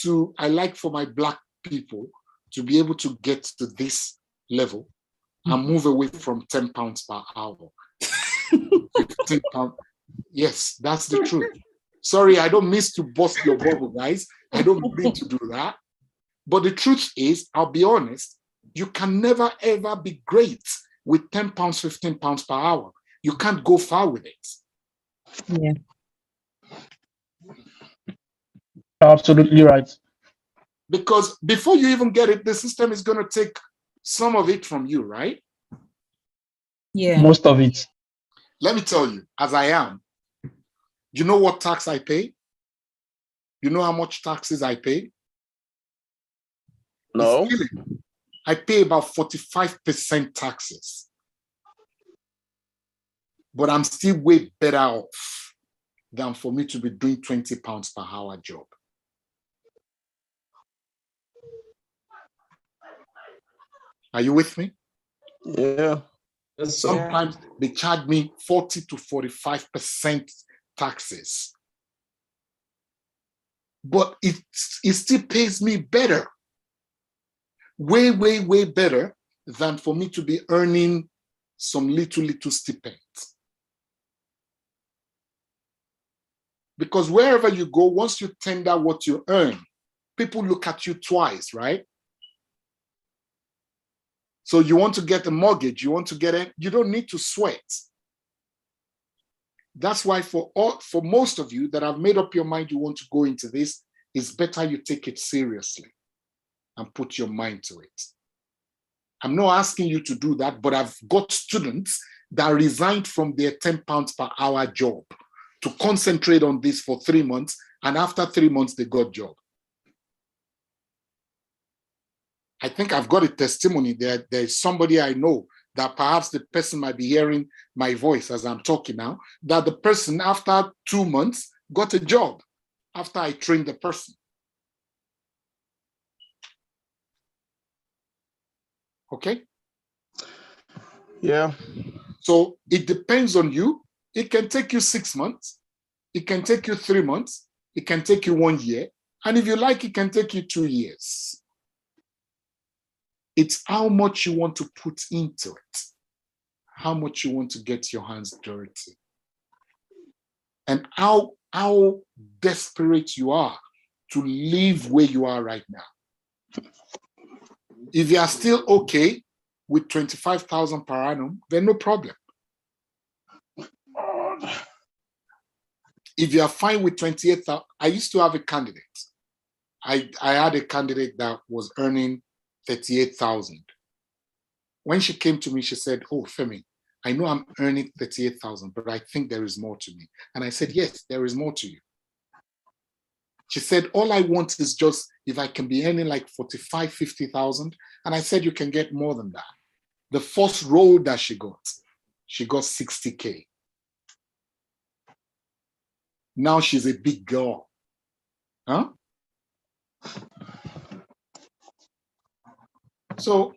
for my Black people to be able to get to this level and move away from 10 pounds per hour. 15 pounds. Yes, that's the truth. Sorry, I don't mean to bust your bubble, guys. I don't mean to do that. But the truth is, I'll be honest, you can never ever be great with 10 pounds, 15 pounds per hour. You can't go far with it. Yeah. Absolutely right. Because before you even get it, the system is going to take some of it from you, right? Yeah. Most of it. Let me tell you, as I am, you know what tax I pay? You know how much taxes I pay? No. I pay about 45% taxes. But I'm still way better off than for me to be doing 20 pounds per hour job. Are you with me? Yeah. Yes, sir. Sometimes they charge me 40 to 45% taxes. But it still pays me better. Way, way, way better than for me to be earning some little stipend. Because wherever you go, once you tender what you earn, people look at you twice, right? So you want to get a mortgage, you want to get it, you don't need to sweat. That's why for most of you that have made up your mind you want to go into this, it's better you take it seriously and put your mind to it. I'm not asking you to do that, but I've got students that resigned from their £10 per hour job to concentrate on this for 3 months. And after 3 months, they got job. I think I've got a testimony there. There's somebody I know that perhaps the person might be hearing my voice as I'm talking now, that the person after 2 months got a job after I trained the person. Okay? Yeah. So it depends on you. It can take you 6 months. It can take you 3 months. It can take you 1 year. And if you like, it can take you 2 years. It's how much you want to put into it, how much you want to get your hands dirty, and how desperate you are to live where you are right now. If you are still okay with 25,000 per annum, then no problem. If you are fine with 28,000, I used to have a candidate. I had a candidate that was earning 38,000. When she came to me, she said, "Oh, Femi, I know I'm earning 38,000, but I think there is more to me." And I said, "Yes, there is more to you." She said, "All I want is just if I can be earning like 45, 50,000. And I said, "You can get more than that." The first role that she got 60K. Now she's a big girl. Huh? So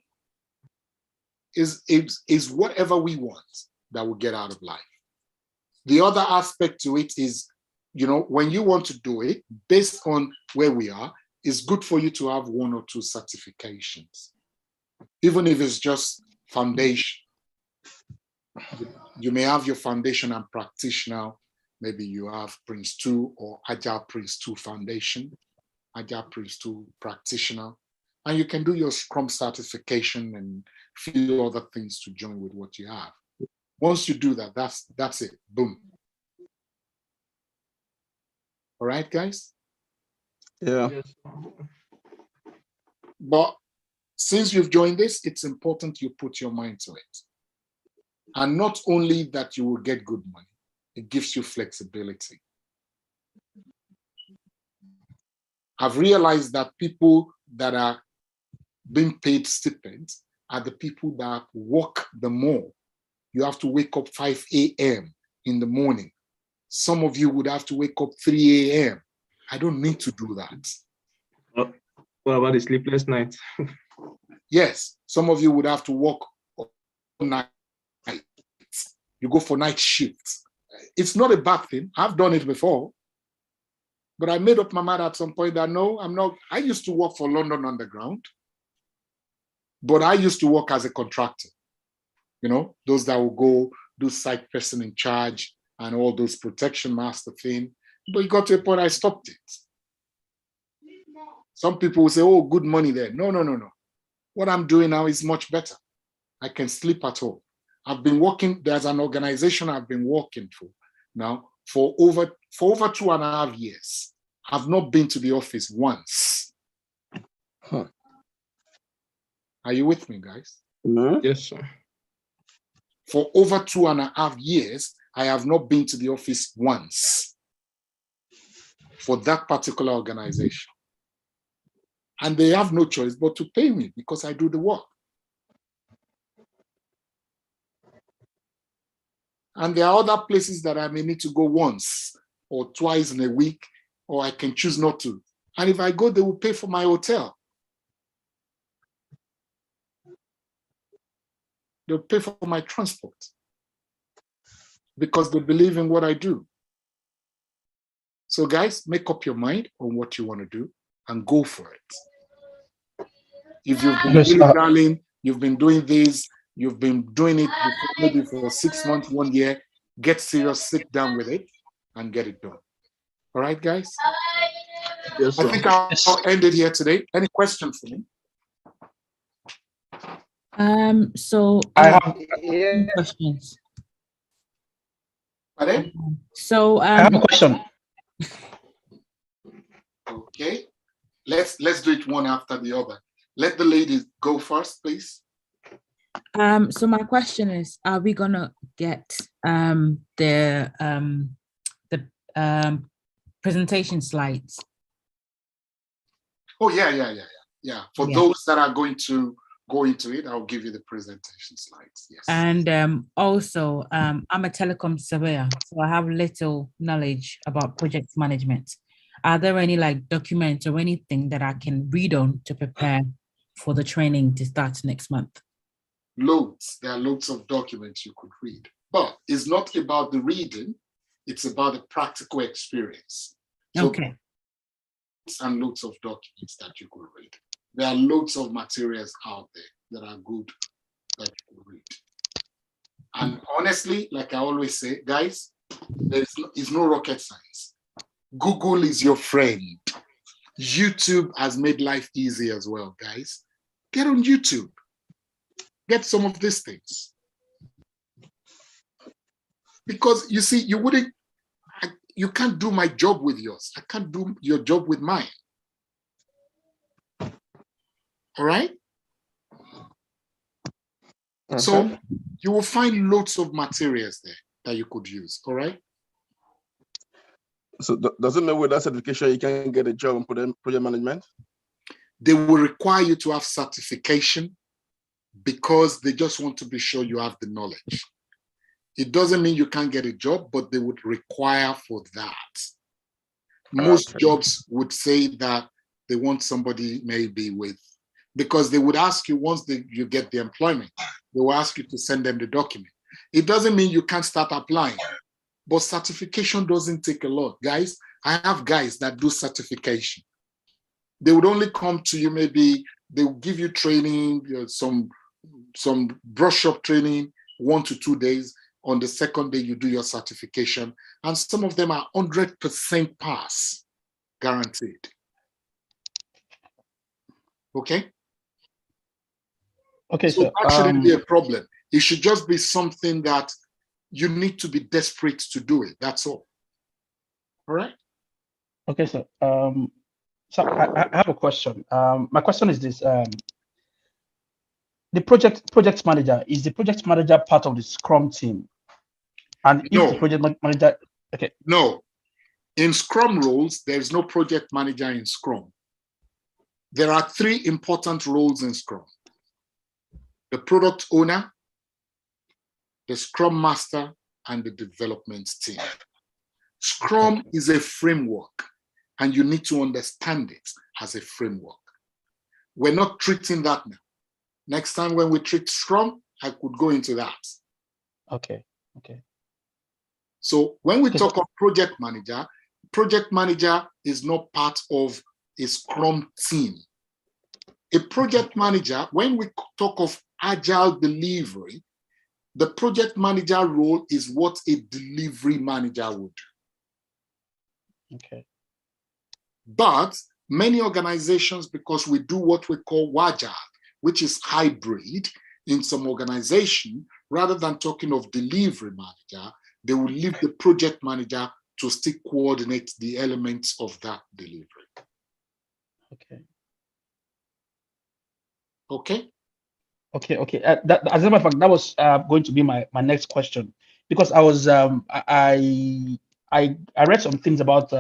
is whatever we want that we get out of life. The other aspect to it is, when you want to do it, based on where we are, it's good for you to have 1 or 2 certifications, even if it's just foundation. You may have your foundation and practitioner. Maybe you have Prince 2 or Agile Prince 2 foundation, Agile Prince 2 practitioner. And you can do your Scrum certification and few other things to join with what you have. Once you do that, that's it. Boom. All right, guys? Yeah. Yes. But since you've joined this, it's important you put your mind to it. And not only that you will get good money, it gives you flexibility. I've realized that people that are being paid stipends are the people that work the more. You have to wake up 5 a.m. in the morning. Some of you would have to wake up 3 a.m. I don't need to do that. What about the sleepless night? Yes, some of you would have to work all night. You go for night shifts. It's not a bad thing. I've done it before. But I made up my mind at some point that no, I'm not. I used to work for London Underground, but I used to work as a contractor. Those that will go do site person in charge and all those protection master thing. But it got to a point I stopped it. Some people will say, "Oh, good money there." No. What I'm doing now is much better. I can sleep at home. I've been working, there's an organization I've been working for now for over 2.5 years. I've not been to the office once. Huh. Are you with me, guys? Mm-hmm. Yes, sir. For over 2.5 years, I have not been to the office once for that particular organization. And they have no choice but to pay me because I do the work. And there are other places that I may need to go once or twice in a week, or I can choose not to. And if I go, they will pay for my hotel. They'll pay for my transport because they believe in what I do. So guys, make up your mind on what you want to do and go for it. If you've been darling, you've been doing this, you've been doing it maybe for 6 months, 1 year, get serious, sit down with it and get it done. All right, guys? Yes, sir. I think I'll end it here today. Any questions for me? So I have questions. Pardon? So I have a question. Okay. Let's do it one after the other. Let the ladies go first, please. So my question is, are we gonna get the presentation slides? Oh, yeah. For those that are going to go into it, I'll give you the presentation slides. Yes. And also, I'm a telecom surveyor, so I have little knowledge about project management. Are there any like documents or anything that I can read on to prepare for the training to start next month? Loads. There are loads of documents you could read, but it's not about the reading. It's about the practical experience. So Okay. and loads of documents that you could read. There are loads of materials out there that are good that you could read. And honestly, like I always say, guys, it's no rocket science. Google is your friend. YouTube has made life easy as well, guys. Get on YouTube. Get some of these things. Because you see, you can't do my job with yours. I can't do your job with mine. All right? Okay. So you will find lots of materials there that you could use. All right? So does it mean with that certification you can get a job in project management? They will require you to have certification because they just want to be sure you have the knowledge. It doesn't mean you can't get a job, but they would require for that. Most jobs would say that they want somebody maybe with, because they would ask you once you get the employment, they will ask you to send them the document. It doesn't mean you can't start applying, but certification doesn't take a lot. Guys, I have guys that do certification. They would only come to you, maybe they will give you training, some brush up training, 1 to 2 days. On the second day, you do your certification. And some of them are 100% pass, guaranteed. Okay? Okay, so so that shouldn't be a problem. It should just be something that you need to be desperate to do it. That's all. All right? okay, so I have a question. My question is this: the project manager, is the project manager part of the Scrum team? And if No. the project manager, okay. No. In Scrum roles, there's no project manager in Scrum. There are 3 important roles in Scrum: the product owner, the Scrum Master, and the development team. Scrum is a framework, and you need to understand it as a framework. We're not treating that now. Next time when we treat Scrum, I could go into that. Okay. So when we talk of project manager is not part of a Scrum team. A project manager, when we talk of Agile delivery, the project manager role is what a delivery manager would do. Okay. But many organizations, because we do what we call Agile, which is hybrid in some organization, rather than talking of delivery manager, they will leave the project manager to still coordinate the elements of that delivery. Okay. Okay? Okay. That, as a matter of fact, that was going to be my next question, because I was I read some things about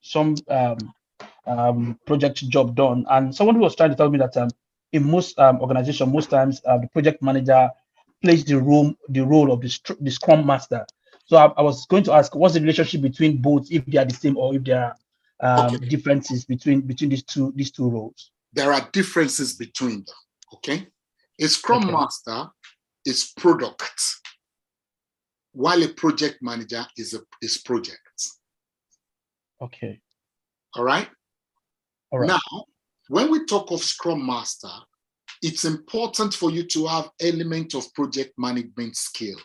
some project job done, and someone who was trying to tell me that in most organizations, most times the project manager plays the role of the Scrum Master. So I was going to ask, what's the relationship between both, if they are the same or if there are differences between these two roles? There are differences between them. Okay? A Scrum Master is product, while a project manager is project. Okay. All right? All right. Now, when we talk of Scrum Master, it's important for you to have element of project management skill.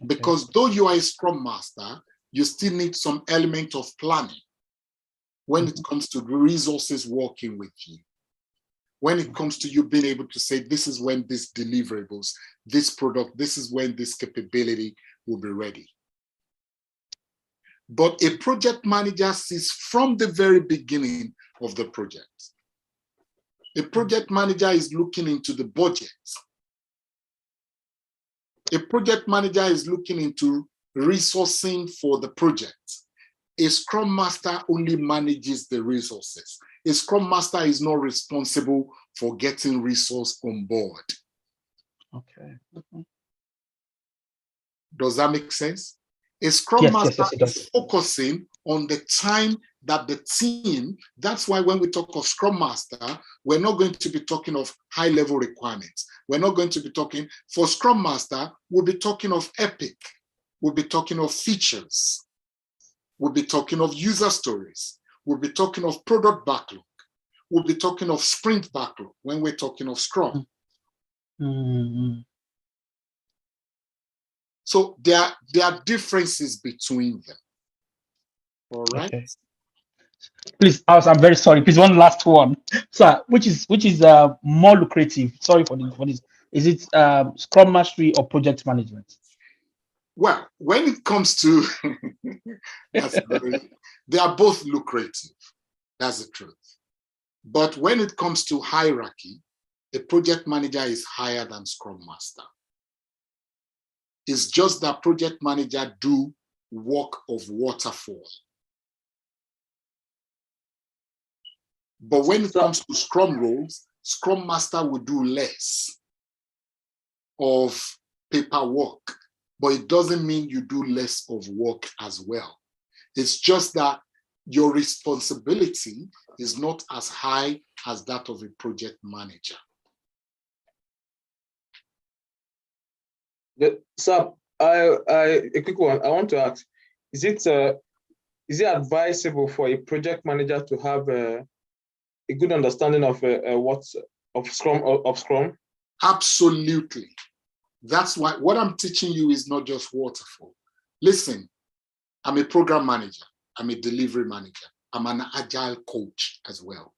Because though you are a Scrum Master, you still need some element of planning when it comes to the resources working with you. When it comes to you being able to say, this is when these deliverables, this product, this is when this capability will be ready. But a project manager sees from the very beginning of the project. A project manager is looking into the budget. A project manager is looking into resourcing for the project. A Scrum Master only manages the resources. A Scrum Master is not responsible for getting resource on board. Okay. Does that make sense? A Scrum Master yes, it does. is focusing on the time that the team, that's why when we talk of Scrum Master, we're not going to be talking of high-level requirements. We're not going to be talking, for Scrum Master, we'll be talking of epic. We'll be talking of features. We'll be talking of user stories. We'll be talking of product backlog. We'll be talking of sprint backlog when we're talking of Scrum. Mm-hmm. So there are differences between them. All right. Okay. Please, I'm very sorry. Please, one last one. So, which is more lucrative? Sorry for this. Is it Scrum Mastery or project management? Well, when it comes to they are both lucrative. That's the truth. But when it comes to hierarchy, a project manager is higher than Scrum Master. It's just that project manager do work of waterfall. But when it comes to Scrum roles, Scrum Master will do less of paperwork, but it doesn't mean you do less of work as well. It's just that your responsibility is not as high as that of a project manager. So, a quick one. I want to ask: is it advisable for a project manager to have a good understanding of Scrum? Absolutely. That's why what I'm teaching you is not just waterfall. Listen, I'm a program manager. I'm a delivery manager. I'm an Agile coach as well.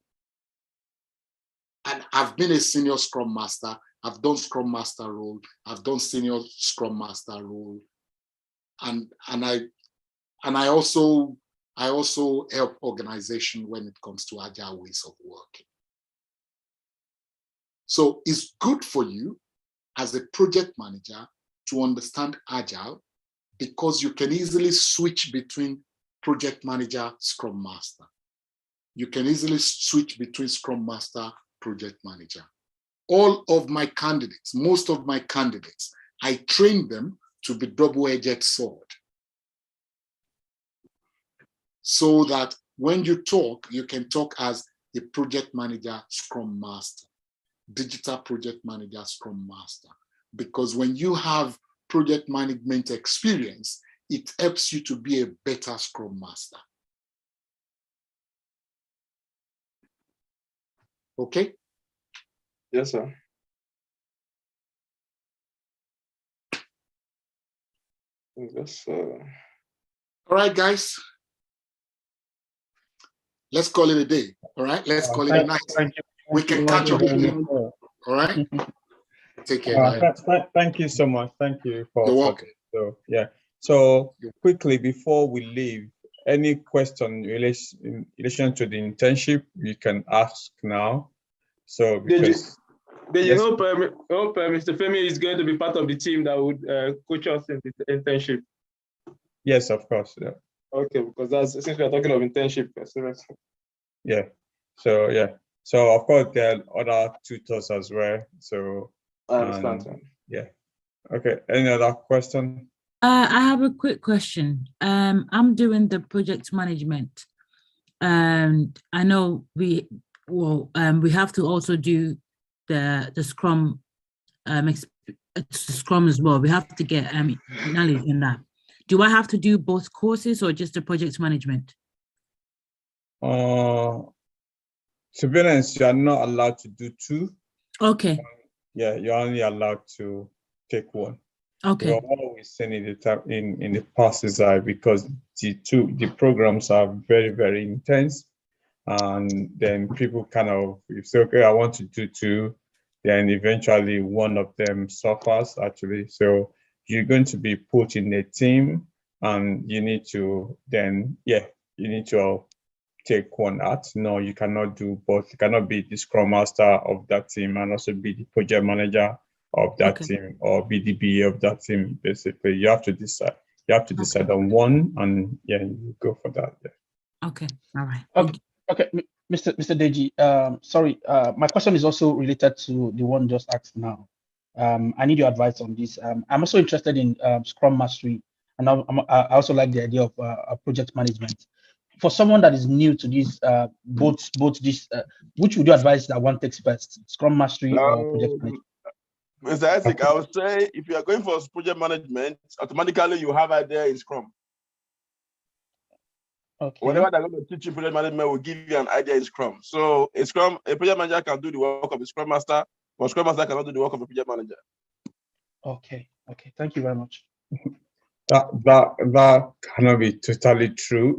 And I've been a senior Scrum Master. I've done Scrum Master role. I've done senior Scrum Master role. And I also help organization when it comes to Agile ways of working. So it's good for you as a project manager to understand Agile because you can easily switch between project manager, Scrum Master. You can easily switch between Scrum Master, project manager. All of my candidates, most of my candidates, I train them to be double-edged sword. So that when you talk, you can talk as a project manager, Scrum Master, digital project manager, Scrum Master. Because when you have project management experience, it helps you to be a better Scrum Master. Okay? Yes, sir. Yes, sir. All right, guys. Let's call it a day. All right, let's call it a night. We can catch up again. All right. Take care, guys. Thank you so much. Thank you for. You're welcome. So yeah. So quickly before we leave, any question in relation to the internship, you can ask now. So because I hope Mr. Femi is going to be part of the team that would coach us in the internship. Yes, of course. Yeah. Okay, because since we are talking of internship. Yeah. So yeah. So of course there are other tutors as well. So I understand. Yeah. Okay. Any other question? I have a quick question. I'm doing the project management. And I know we have to also do the Scrum Scrum as well. We have to get knowledge in that. Do I have to do both courses or just the project management? To be honest, you are not allowed to do two. Okay. Yeah, you're only allowed to take one. Okay. We're always saying in the past is that because the programs are very, very intense, and then people kind of, you say, okay, I want to do two, then eventually one of them suffers actually. So you're going to be put in a team, and you need to take one out. No, you cannot do both. You cannot be the Scrum Master of that team and also be the project manager of that team or be the BA of that team. Basically, you have to decide. You have to decide on one, and yeah, you go for that. Yeah. Okay. All right. Okay. Mr. Deji, sorry, my question is also related to the one just asked now. I need your advice on this. I'm also interested in Scrum Mastery, and I also like the idea of project management. For someone that is new to this, both this, which would you advise that one takes first, Scrum Mastery or project management? Mr. Isaac, I would say if you are going for project management, automatically you have idea in Scrum. Okay. Whatever they're going to teach you project management will give you an idea in Scrum. So in Scrum, a project manager can do the work of a Scrum Master, but Scrum Master cannot do the work of a project manager. Okay. Thank you very much. That cannot be totally true,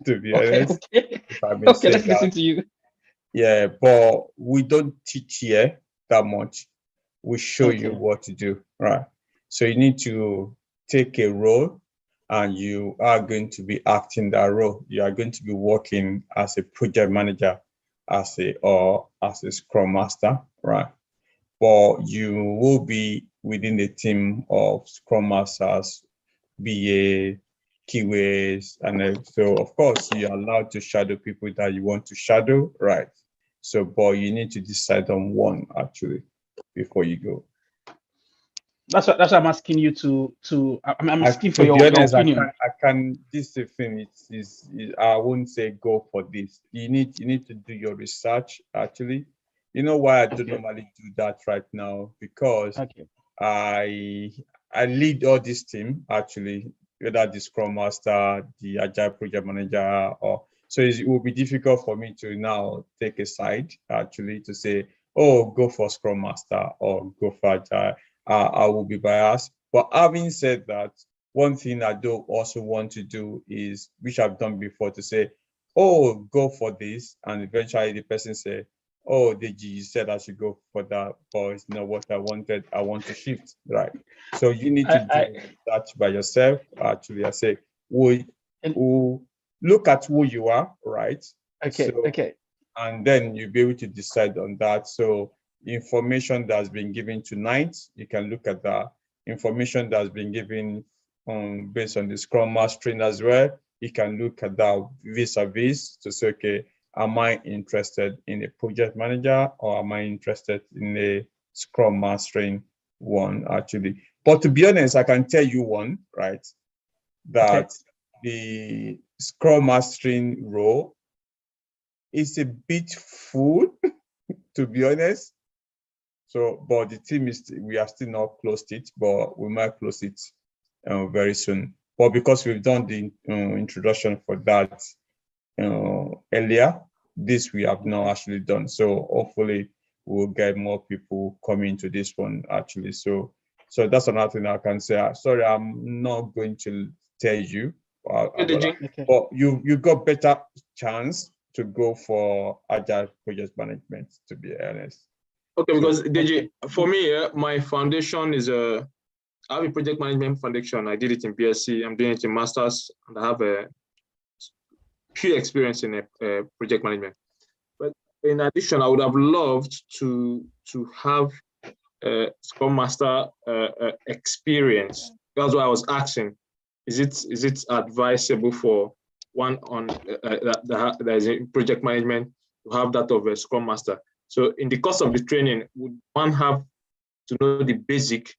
to be honest. Okay. Let's listen to you. Yeah, but we don't teach here that much. We show you what to do, right? So you need to take a role, and you are going to be acting that role. You are going to be working as a project manager, as a Scrum Master, right? But you will be within the team of Scrum Masters, BA, QAs, and so of course you're allowed to shadow people that you want to shadow, right? So, but you need to decide on one actually before you go. That's what I'm asking you to. I'm asking for your opinion. I can. This thing is I wouldn't say go for this. You need to do your research actually. You know why I don't normally do that right now? Because I lead all this team actually, whether the Scrum Master, the Agile Project Manager, or so it will be difficult for me to now take a side actually to say, oh, go for Scrum Master or go for Agile. I will be biased. But having said that, one thing I do also want to do is, which I've done before, to say, oh, go for this, and eventually the person say, oh, Deji, you said I should go for that, but it's not what I wanted. I want to shift, right? So you need to do that by yourself. Actually, I say, look at who you are, right? Okay. And then you'll be able to decide on that. So information that's been given tonight, you can look at that. Information that's been given based on the Scrum Mastering as well, you can look at that vis-a-vis to say, okay, am I interested in a project manager or am I interested in a Scrum Mastering one actually? But to be honest, I can tell you one, right, that the Scrum Mastering role is a bit full, to be honest. So, but the team we are still not closed it, but we might close it very soon. But because we've done the introduction for that earlier, this we have not actually done. So hopefully we'll get more people coming to this one actually. So that's another thing I can say. Sorry, I'm not going to tell you, but you got better chance to go for Agile project management, to be honest. Okay, because Deji, for me, my foundation is I have a project management foundation. I did it in BSc. I'm doing it in Masters, and I have a few experience in project management. But in addition, I would have loved to have Scrum Master experience. That's why I was asking: is it advisable for one on that is in project management to have that of a Scrum Master? So in the course of the training, would one have to know the basic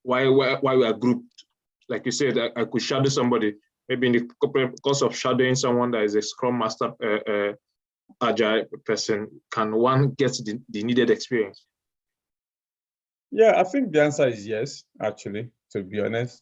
why we are grouped? Like you said, I could shadow somebody. Maybe in the course of shadowing someone that is a Scrum Master, Agile person, can one get the needed experience? Yeah, I think the answer is yes, actually, to be honest.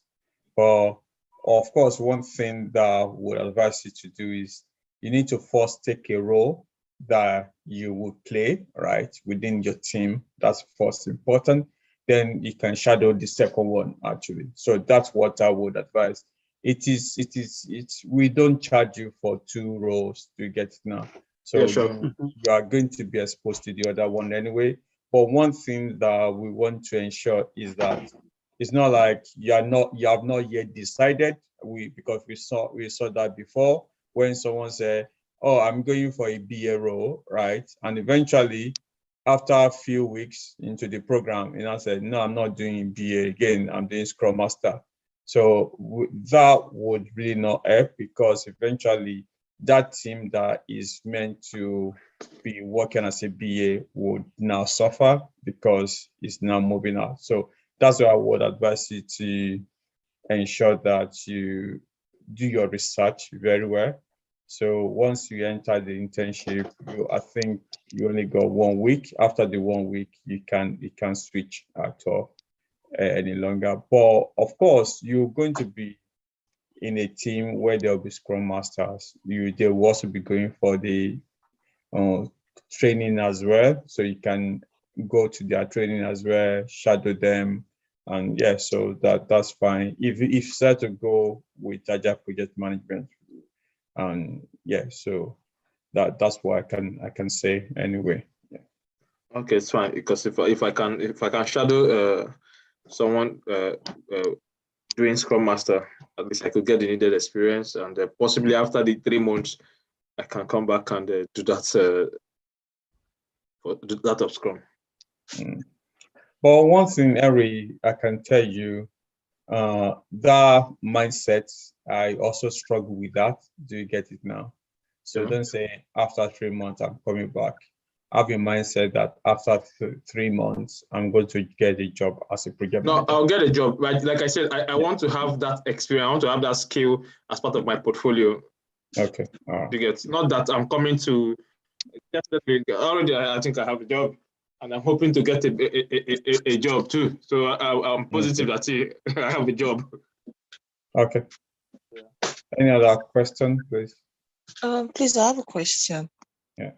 But of course, one thing that I would advise you to do is you need to first take a role that you would play, right, within your team. That's first important. Then you can shadow the second one, actually. So that's what I would advise. We don't charge you for 2 roles to get it now. So yeah, sure. You are going to be exposed to the other one anyway. But one thing that we want to ensure is that it's not like you have not yet decided. Because we saw that before when someone said, oh, I'm going for a BA role, right? And eventually after a few weeks into the program, and I said, no, I'm not doing BA again. I'm doing Scrum Master. So that would really not help, because eventually that team that is meant to be working as a BA would now suffer because it's now moving out. So that's why I would advise you to ensure that you do your research very well. So once you enter the internship, I think you only got 1 week. After the 1 week, you can switch at all any longer. But of course, you're going to be in a team where there'll be Scrum Masters. They will also be going for the training as well, so you can go to their training as well, shadow them, and yeah, so that's fine. If you start to go with Agile project management, and yeah, so that's what I can say anyway. Yeah. Okay, it's fine, because if I can shadow someone doing Scrum Master, at least I could get the needed experience, and possibly after the 3 months, I can come back and do that of Scrum. But one thing, Harry, I can tell you, that mindset, I also struggle with that. Do you get it now? So don't say after 3 months I'm coming back. Have a mindset that after 3 months I'm going to get a job as a project manager. I'll get a job. Like I said, I want to have that experience. I want to have that skill as part of my portfolio. Okay. All right. You get, not that I'm coming to definitely already. I think I have a job, and I'm hoping to get a job too. So I'm positive that I have a job. Okay. Any other question, please? Please, I have a question. Yeah.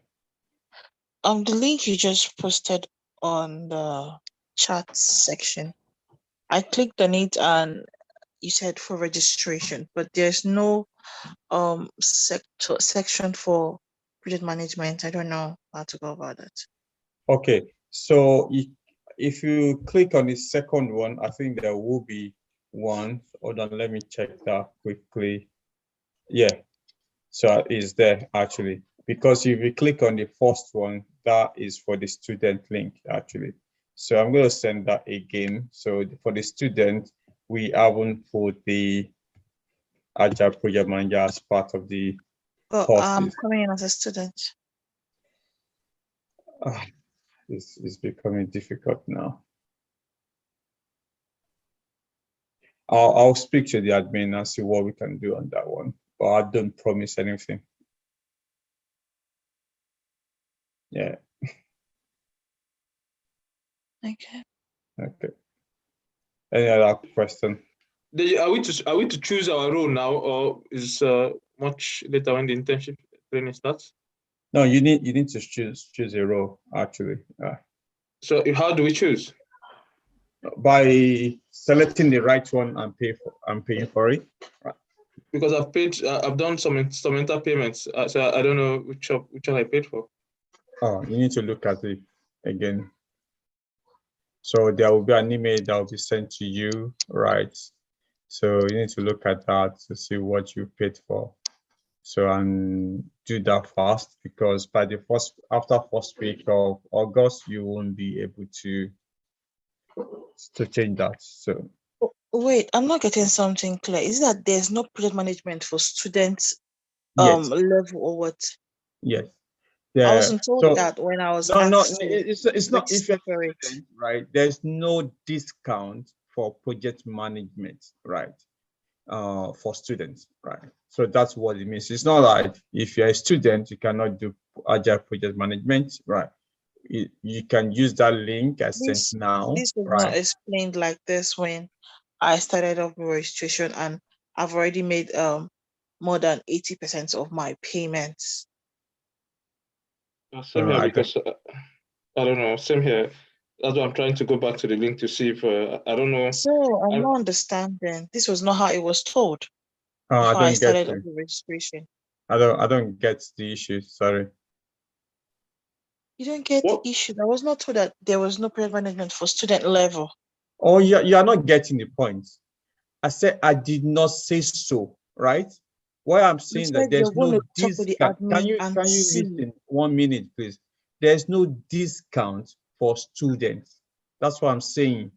The link you just posted on the chat section, I clicked on it and you said for registration, but there's no section for project management. I don't know how to go about it. Okay, so if you click on the second one, I think there will be one. Hold on, let me check that quickly. Yeah, so it's there actually, because if you click on the first one, that is for the student link actually. So I'm going to send that again. So for the student, we haven't put the Agile project manager as part of the courses. I'm coming in as a student. This is becoming difficult now. I'll speak to the admin and see what we can do on that one, but I don't promise anything. Yeah. Okay. Okay. Any other question? Are we to choose our role now, or is much later when the internship training starts? No, you need to choose a role actually. So how do we choose? By selecting the right one and paying for it. Right. Because I've done some instrumental payments, so I don't know which one I paid for. Oh, you need to look at it again. So there will be an email that will be sent to you, right? So you need to look at that to see what you paid for. So and do that fast, because by the after first week of August, you won't be able to change that. So wait, I'm not getting something clear. Is that there's no project management for students yes. level or what? Yes. I wasn't told that when I was asked. No, it's not. If you're separate, right, there's no discount for project management, right? For students, right? So that's what it means. It's not like if you're a student, you cannot do Agile project management, right? You can use that link I sent now. This was right? not explained like this when I started off with registration, and I've already made more than 80% of my payments. Same here, because I don't know. Same here. That's why I'm trying to go back to the link to see if I don't know. So I'm not understanding. This was not how it was told I before I don't started get off with registration. I don't get the issue. Sorry. You don't get the issue. I was not told that there was no project management for student level. Oh, yeah, you are not getting the point. I said I did not say so, right? Why I'm saying that there's no discount. Can you listen 1 minute, please? there's no discount for students. That's what I'm saying.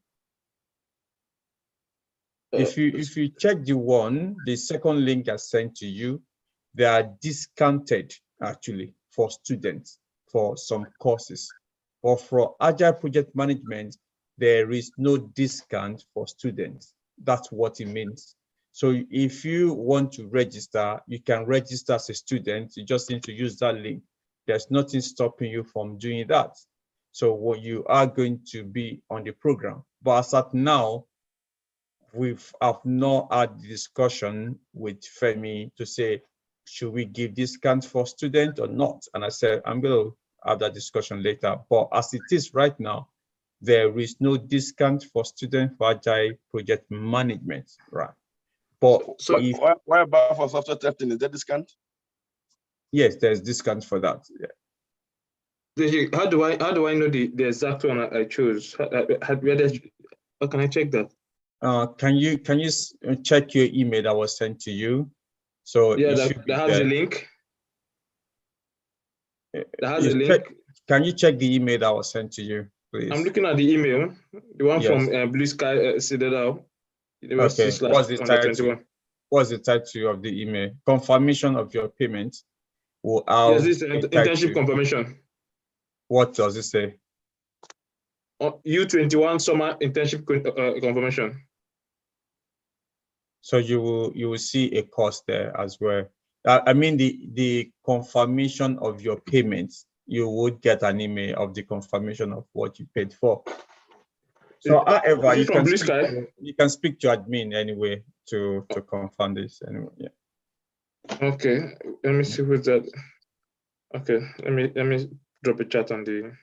If you check the second link I sent to you, they are discounted actually for students for some courses. But for Agile project management, there is no discount for students. That's what it means. So if you want to register, you can register as a student. You just need to use that link. There's nothing stopping you from doing that. So what you are going to be on the program. But as at now, I've not had the discussion with Femi to say, should we give discounts for students or not? And I said, I'm going to have that discussion later. But as it is right now, there is no discount for students for Agile project management, right? But so why about for software testing? Is there discount? Yes, there's discount for that. Yeah. How do I know the exact one I chose? How can I check that? Can you check your email that was sent to you? So yeah, that has the link. That has a link. Can you check the email that was sent to you, please? I'm looking at the email, the one from Blue Sky Citadel. Okay. What's the title? What's the title of the email? Confirmation of your payment. Yes, this is internship confirmation. What does it say? U21 summer internship confirmation. So you will see a cost there as well. I mean the confirmation of your payments. You would get an email of the confirmation of what you paid for. So, however, you can speak to admin anyway to confirm this anyway. Yeah. Okay, let me see who's that. Okay, let me drop a chat on the